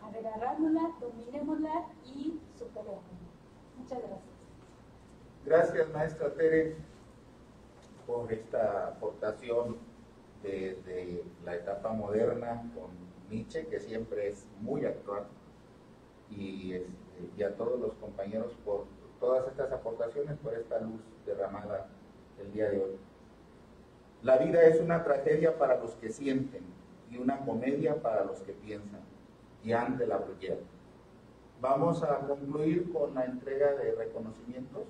agarrámosla, dominémosla y superémosla. Muchas gracias. Gracias, maestra Tere, por esta aportación de la etapa moderna con Nietzsche, que siempre es muy actual, y a todos los compañeros por todas estas aportaciones, por esta luz derramada el día de hoy. La vida es una tragedia para los que sienten y una comedia para los que piensan. Jean de la Bruyère. Vamos a concluir con la entrega de reconocimientos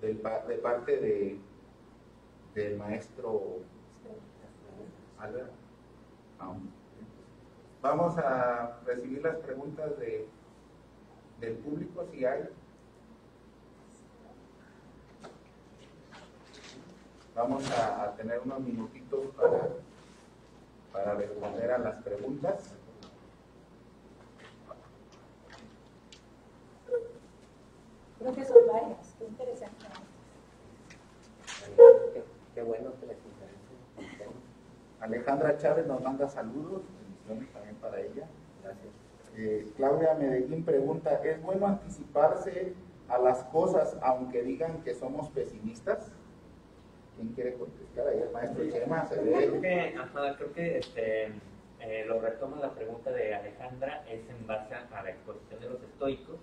de parte del maestro Albert. Vamos a recibir las preguntas del público, si hay. Vamos a tener unos minutitos para responder a las preguntas. Creo que son varias, qué interesante. Qué bueno que les interese. Alejandra Chávez nos manda saludos, bendiciones también para ella. Gracias. Claudia Medellín pregunta, ¿es bueno anticiparse a las cosas aunque digan que somos pesimistas? ¿Quién quiere contestar? Ahí el maestro Chema se ve. Creo que lo retoma la pregunta de Alejandra, es en base a la exposición de los estoicos,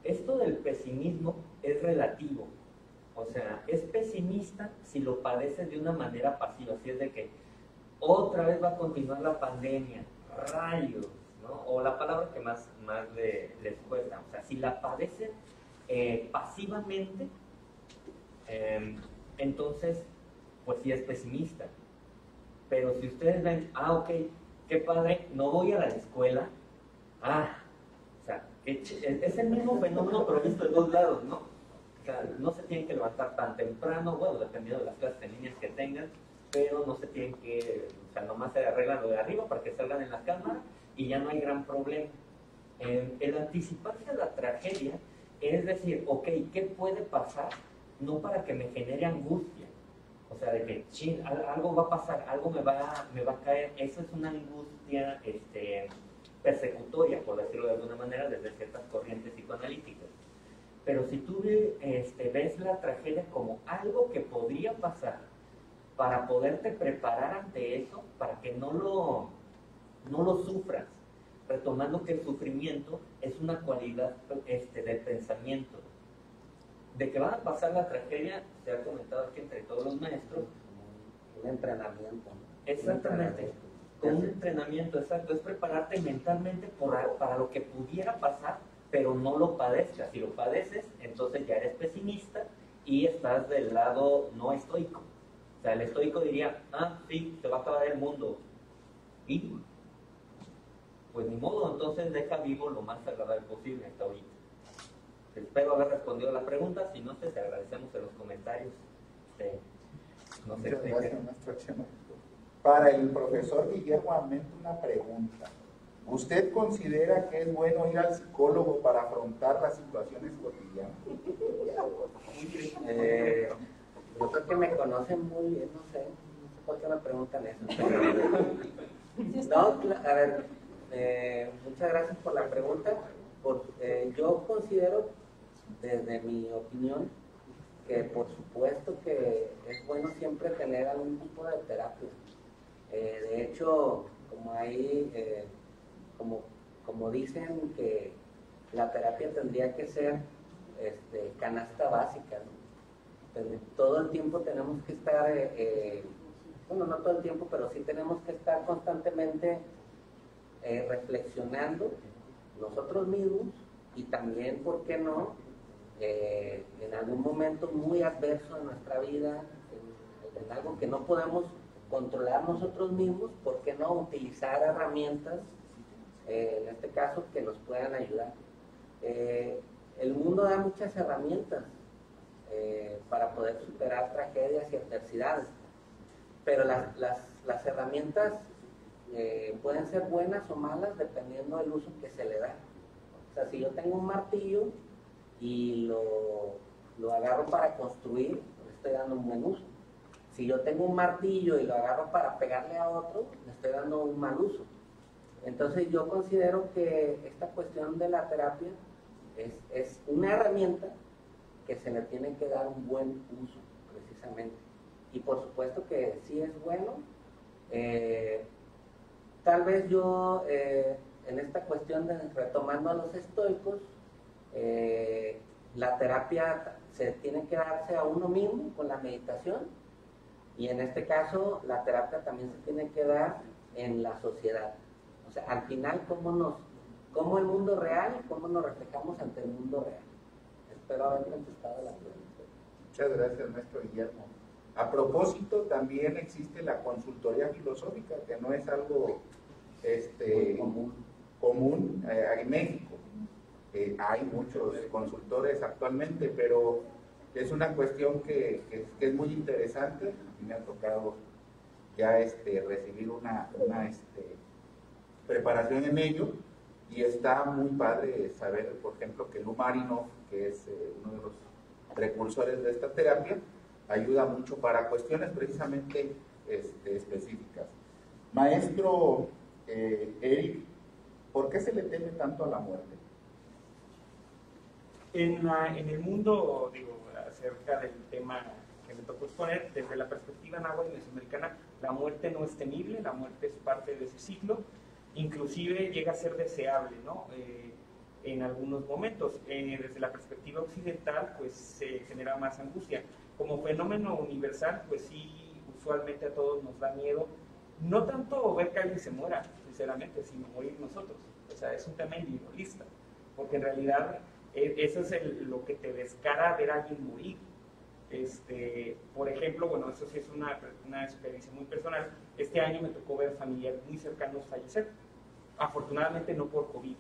esto del pesimismo es relativo. O sea, es pesimista si lo padeces de una manera pasiva, si es de que otra vez va a continuar la pandemia, rayos, ¿no? O la palabra que más les cuesta. O sea, si la padecen pasivamente, entonces, pues sí es pesimista. Pero si ustedes ven, ok, qué padre, no voy a la escuela, o sea, es el mismo fenómeno, pero visto de dos lados, ¿no? O sea, no se tienen que levantar tan temprano, bueno, dependiendo de las clases en líneas que tengan, pero no se tienen que, o sea, nomás se arreglan lo de arriba para que salgan en la cámara y ya no hay gran problema. El anticiparse a la tragedia es decir, ok, ¿qué puede pasar? No para que me genere angustia, o sea, de que, chin, algo va a pasar, algo me va a caer. Eso es una angustia persecutoria, por decirlo de alguna manera, desde ciertas corrientes psicoanalíticas. Pero si tú ves la tragedia como algo que podría pasar para poderte preparar ante eso, para que no lo sufras, retomando que el sufrimiento es una cualidad del pensamiento. De que van a pasar la tragedia, se ha comentado aquí entre todos los maestros. Un entrenamiento, ¿no? Exactamente. Con un entrenamiento, exacto. Es prepararte mentalmente para lo que pudiera pasar, pero no lo padezcas. Si lo padeces, entonces ya eres pesimista y estás del lado no estoico. O sea, el estoico diría, sí, se va a acabar el mundo. Y pues ni modo, entonces deja vivo lo más agradable posible hasta ahorita. Espero haber respondido a la pregunta, si no, te agradecemos en los comentarios. No sé. Muchas gracias, maestro Chema. Para el profesor Guillermo Armento, una pregunta. ¿Usted considera que es bueno ir al psicólogo para afrontar las situaciones cotidianas? Yo creo que me conocen muy bien, no sé por qué me preguntan eso. No, a ver, muchas gracias por la pregunta. Yo considero, desde mi opinión, que por supuesto que es bueno siempre tener algún tipo de terapia. De hecho, como dicen que la terapia tendría que ser canasta básica, ¿no? Todo el tiempo tenemos que estar, bueno, no todo el tiempo, pero sí tenemos que estar constantemente reflexionando nosotros mismos y también, ¿por qué no? En algún momento muy adverso de nuestra vida, en algo que no podemos controlar nosotros mismos, ¿por qué no utilizar herramientas, en este caso, que nos puedan ayudar? El mundo da muchas herramientas para poder superar tragedias y adversidades, pero las herramientas pueden ser buenas o malas dependiendo del uso que se le da. O sea, si yo tengo un martillo y lo agarro para construir, le estoy dando un buen uso. Si yo tengo un martillo y lo agarro para pegarle a otro, le estoy dando un mal uso. Entonces yo considero que esta cuestión de la terapia es una herramienta que se le tiene que dar un buen uso, precisamente. Y por supuesto que sí es bueno. Tal vez yo, en esta cuestión de retomando a los estoicos, la terapia se tiene que darse a uno mismo con la meditación, y en este caso la terapia también se tiene que dar en la sociedad. O sea, al final, cómo el mundo real, cómo nos reflejamos ante el mundo real. Espero haber contestado la pregunta. Muchas gracias, maestro Guillermo. A propósito, también existe la consultoría filosófica, que no es algo común en México. Hay muchos consultores actualmente, pero es una cuestión que es muy interesante. A mí me ha tocado ya recibir una preparación en ello, y está muy padre saber, por ejemplo, que Lou Marinoff, que es uno de los precursores de esta terapia, ayuda mucho para cuestiones precisamente específicas. Maestro Eric, ¿por qué se le teme tanto a la muerte? En el mundo, acerca del tema que me tocó exponer, desde la perspectiva náhuatl y mesoamericana, la muerte no es temible, la muerte es parte de ese ciclo, inclusive llega a ser deseable, ¿no? en algunos momentos. Desde la perspectiva occidental, pues se genera más angustia. Como fenómeno universal, pues sí, usualmente a todos nos da miedo, no tanto ver que alguien se muera, sinceramente, sino morir nosotros. O sea, es un tema individualista, porque en realidad eso es lo que te descara ver a alguien morir. Por ejemplo, bueno, eso sí es una experiencia muy personal. Este año me tocó ver familiares muy cercanos fallecer. Afortunadamente no por COVID,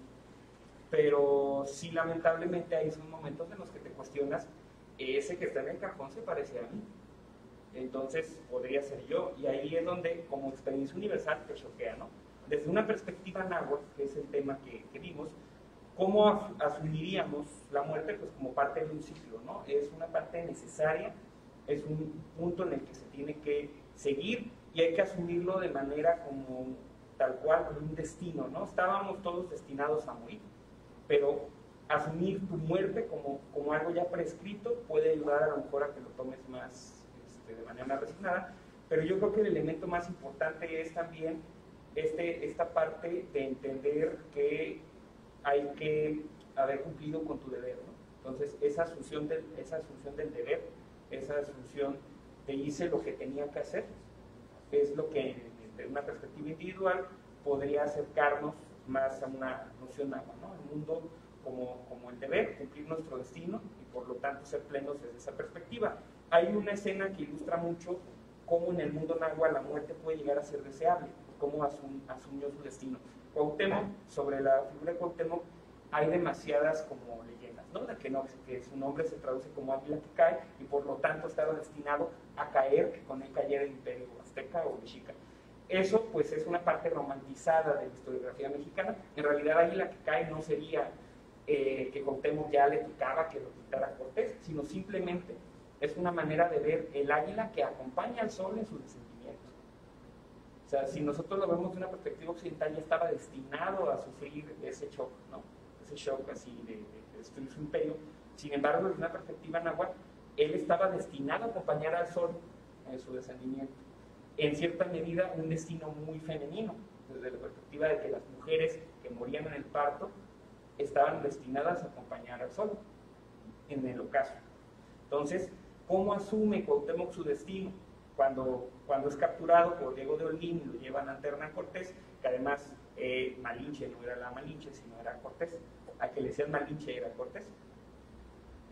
pero sí lamentablemente hay esos momentos en los que te cuestionas, ese que está en el cajón se parece a mí, entonces podría ser yo, y ahí es donde como experiencia universal te choquea, ¿no? Desde una perspectiva náhuatl, que es el tema que vimos, ¿cómo asumiríamos la muerte? Pues como parte de un ciclo, ¿no? Es una parte necesaria, es un punto en el que se tiene que seguir y hay que asumirlo de manera como tal cual, como un destino, ¿no? Estábamos todos destinados a morir, pero asumir tu muerte como algo ya prescrito puede ayudar a lo mejor a que lo tomes más de manera más resignada, pero yo creo que el elemento más importante es también esta parte de entender que hay que haber cumplido con tu deber, ¿no? Entonces esa asunción del deber, esa asunción de hice lo que tenía que hacer, es lo que desde una perspectiva individual podría acercarnos más a una noción náhuatl, ¿no? El mundo como el deber, cumplir nuestro destino y por lo tanto ser plenos desde esa perspectiva. Hay una escena que ilustra mucho cómo en el mundo náhuatl la muerte puede llegar a ser deseable, cómo asumió su destino. Cuauhtémoc, sobre la figura de Cuauhtémoc hay demasiadas como leyendas, ¿no? Que su nombre se traduce como águila que cae y por lo tanto estaba destinado a caer, que con él cayera el imperio azteca o mexica. Eso pues es una parte romantizada de la historiografía mexicana. En realidad águila que cae no sería que Cuauhtémoc ya le tocaba que lo quitara a Cortés, sino simplemente es una manera de ver el águila que acompaña al sol en su descendimiento. O sea, si nosotros lo vemos de una perspectiva occidental, ya estaba destinado a sufrir ese shock, ¿no? Ese shock así de destruir su imperio. Sin embargo, desde una perspectiva náhuatl, él estaba destinado a acompañar al sol en su descendimiento. En cierta medida, un destino muy femenino, desde la perspectiva de que las mujeres que morían en el parto estaban destinadas a acompañar al sol en el ocaso. Entonces, ¿cómo asume Cuauhtémoc su destino? Cuando es capturado por Diego de Holguín y lo llevan ante Hernán Cortés, que además Malinche no era la Malinche, sino era Cortés. A que le decían Malinche era Cortés.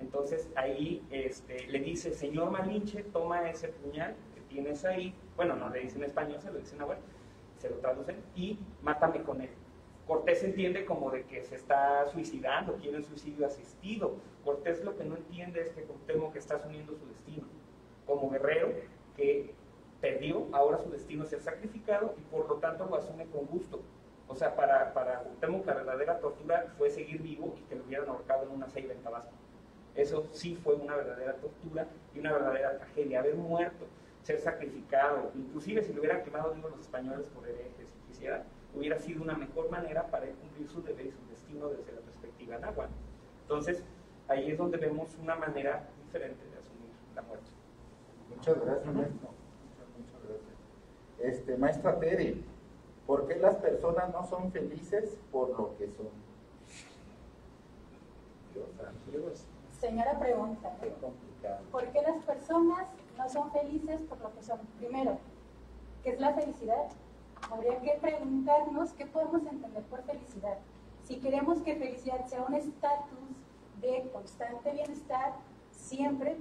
Entonces ahí le dice, señor Malinche, toma ese puñal que tienes ahí, bueno, no le dicen en español, se lo dicen ahora, se lo traducen, y mátame con él. Cortés entiende como de que se está suicidando, quiere un suicidio asistido. Cortés lo que no entiende es que Cuauhtémoc está asumiendo su destino. Como guerrero que perdió, ahora su destino es ser sacrificado y por lo tanto lo asume con gusto. O sea, para Cuauhtémoc la verdadera tortura fue seguir vivo y que lo hubieran ahorcado en una ceiba en Tabasco. Eso sí fue una verdadera tortura y una verdadera tragedia. Haber muerto, ser sacrificado, inclusive si lo hubieran quemado los españoles por herejes, si quisieran, hubiera sido una mejor manera para él cumplir su deber y su destino desde la perspectiva náhuatl. Entonces, ahí es donde vemos una manera diferente de asumir la muerte. Muchas gracias, maestro. Muchas gracias. Maestra Tere, ¿por qué las personas no son felices por lo que son? Señora pregunta, Qué complicado. ¿por qué las personas no son felices por lo que son? Primero, ¿qué es la felicidad? Habría que preguntarnos qué podemos entender por felicidad. Si queremos que felicidad sea un estatus de constante bienestar, siempre,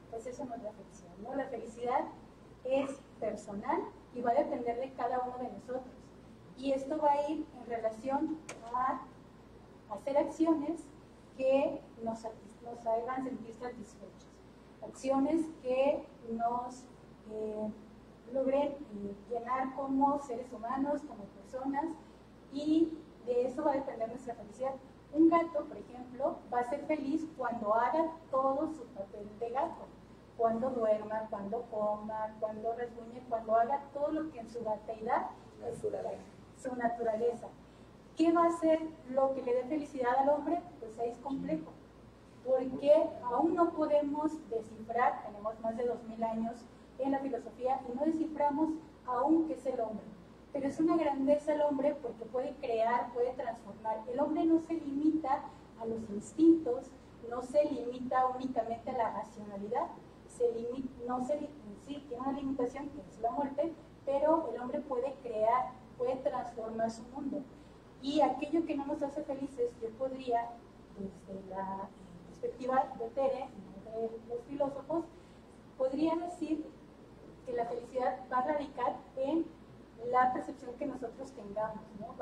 pues eso no es la felicidad, ¿no? La felicidad es personal y va a depender de cada uno de nosotros. Y esto va a ir en relación a hacer acciones que nos hagan sentir satisfechos. Acciones que nos logren llenar como seres humanos, como personas, y de eso va a depender nuestra felicidad. Un gato, por ejemplo, va a ser feliz cuando haga todo su papel de gato, cuando duerma, cuando coma, cuando rasguñe, cuando haga todo lo que en su gateidad es su naturaleza. ¿Qué va a ser lo que le dé felicidad al hombre? Pues ahí es complejo, porque aún no podemos descifrar, tenemos más de 2000 años en la filosofía y no desciframos aún qué es el hombre. pero es una grandeza el hombre porque puede crear, puede transformar. El hombre no se limita a los instintos, no se limita únicamente a la racionalidad, sí, tiene una limitación que es la muerte, pero el hombre puede crear, puede transformar su mundo. Y aquello que no nos hace felices, yo podría, desde la perspectiva de Tere, de los filósofos, podría decir que la felicidad va a radicar en la percepción que nosotros tengamos, ¿no?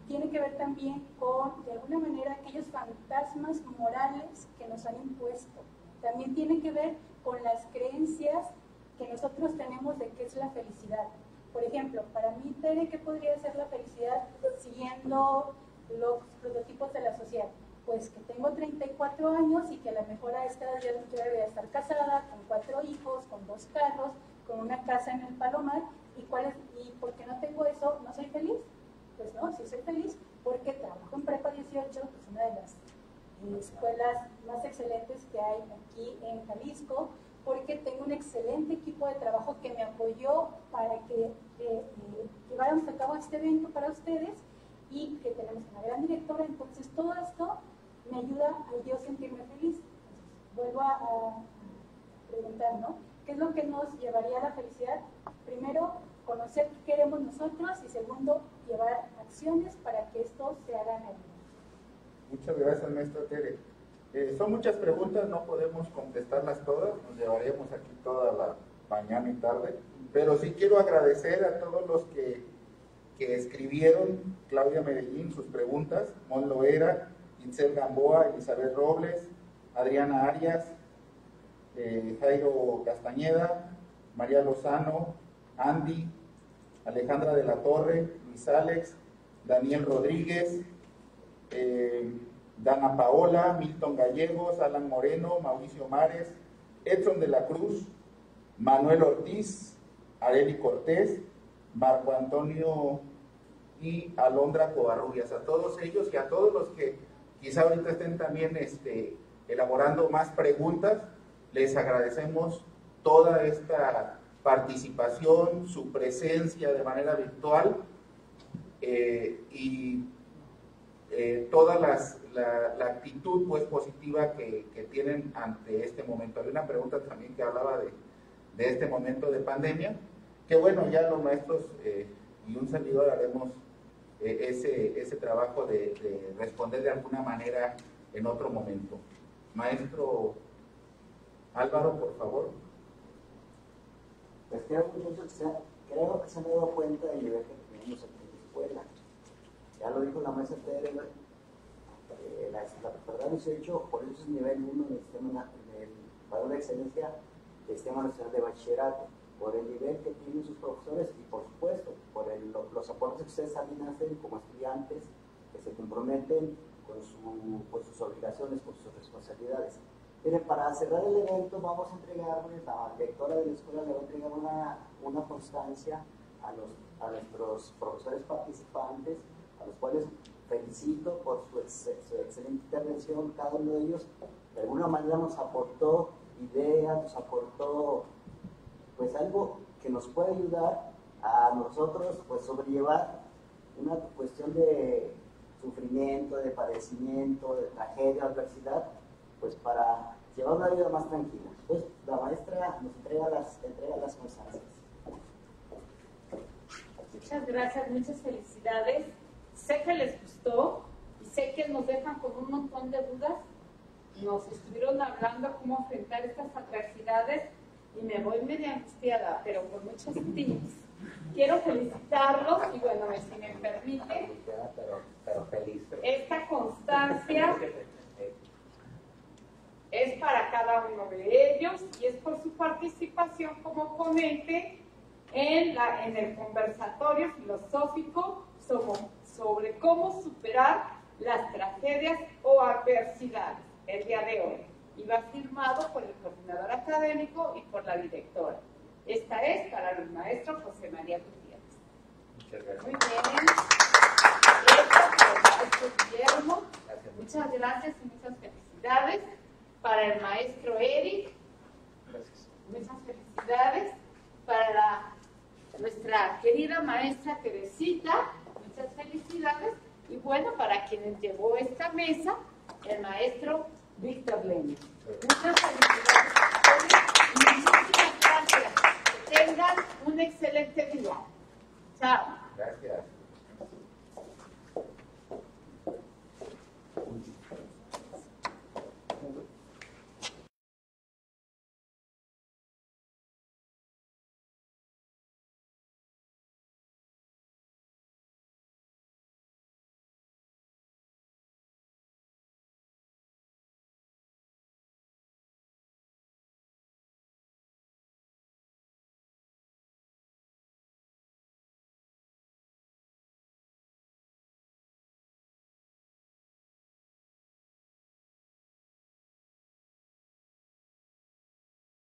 Tiene que ver también con, de alguna manera, aquellos fantasmas morales que nos han impuesto. También tiene que ver con las creencias que nosotros tenemos de qué es la felicidad. Por ejemplo, para mí, Tere, ¿qué podría ser la felicidad siguiendo los prototipos de la sociedad? Pues que tengo 34 años y que a lo mejor a esta edad yo debería estar casada, con 4 hijos, con 2 carros, con una casa en el Palomar. ¿Y por qué no tengo eso? ¿No soy feliz? Pues no, sí soy feliz porque trabajo en Prepa 18, que es una de las escuelas más excelentes que hay aquí en Jalisco, porque tengo un excelente equipo de trabajo que me apoyó para que lleváramos a cabo este evento para ustedes y que tenemos una gran directora. Entonces todo esto me ayuda a yo sentirme feliz. Entonces, vuelvo a preguntar, ¿no? ¿Qué es lo que nos llevaría a la felicidad? Primero, conocer qué queremos nosotros y segundo, llevar acciones para que esto se haga realidad. Muchas gracias, maestra Tere. Son muchas preguntas, no podemos contestarlas todas, nos llevaríamos aquí toda la mañana y tarde, pero sí quiero agradecer a todos los que escribieron, Claudia Medellín, sus preguntas, Mon Loera, Itzel Gamboa, Elizabeth Robles, Adriana Arias, Jairo Castañeda, María Lozano, Andy, Alejandra de la Torre, Luis Alex, Daniel Rodríguez, Dana Paola, Milton Gallegos, Alan Moreno, Mauricio Mares, Edson de la Cruz, Manuel Ortiz, Areli Cortés, Marco Antonio y Alondra Covarrubias. A todos ellos y a todos los que quizá ahorita estén también elaborando más preguntas, les agradecemos toda esta participación, su presencia de manera virtual y toda la actitud pues positiva que tienen ante este momento. Había una pregunta también que hablaba de este momento de pandemia, que bueno, ya los maestros y un servidor haremos ese trabajo de responder de alguna manera en otro momento. Maestro Álvaro, por favor. Pues creo que se han dado cuenta del nivel que tenemos aquí en la escuela. Ya lo dijo la maestra Tere, la preparatoria 18, por eso es nivel 1 del valor de excelencia del Sistema Nacional de Bachillerato, por el nivel que tienen sus profesores y por supuesto por los aportes que ustedes también hacen como estudiantes que se comprometen con sus obligaciones, con sus responsabilidades. Miren, para cerrar el evento vamos a entregarles, la directora de la escuela le va a entregar una constancia a nuestros profesores participantes, a los cuales felicito por su excelente intervención. Cada uno de ellos de alguna manera nos aportó ideas, nos aportó pues algo que nos puede ayudar a nosotros pues sobrellevar una cuestión de sufrimiento, de padecimiento, de tragedia, adversidad, pues para llevar una vida más tranquila. Entonces la maestra nos entrega las constancias. Muchas gracias, muchas felicidades. Sé que les gustó y sé que nos dejan con un montón de dudas. Nos estuvieron hablando cómo enfrentar estas adversidades y me voy medio angustiada, pero con muchos tips. Quiero felicitarlos y bueno, si me permite, pero feliz. Esta constancia es para cada uno de ellos y es por su participación como ponente en el conversatorio filosófico sobre cómo superar las tragedias o adversidades el día de hoy. Y va firmado por el coordinador académico y por la directora. Esta es para el maestro José María Gutiérrez. Muchas gracias. Muy bien. Esta para el maestro Guillermo. Muchas gracias y muchas felicidades. Para el maestro Eric. Gracias. Muchas felicidades. Para la nuestra querida maestra Teresita, muchas felicidades. Y bueno, para quienes llevó esta mesa, el maestro Víctor Lenin. Muchas felicidades.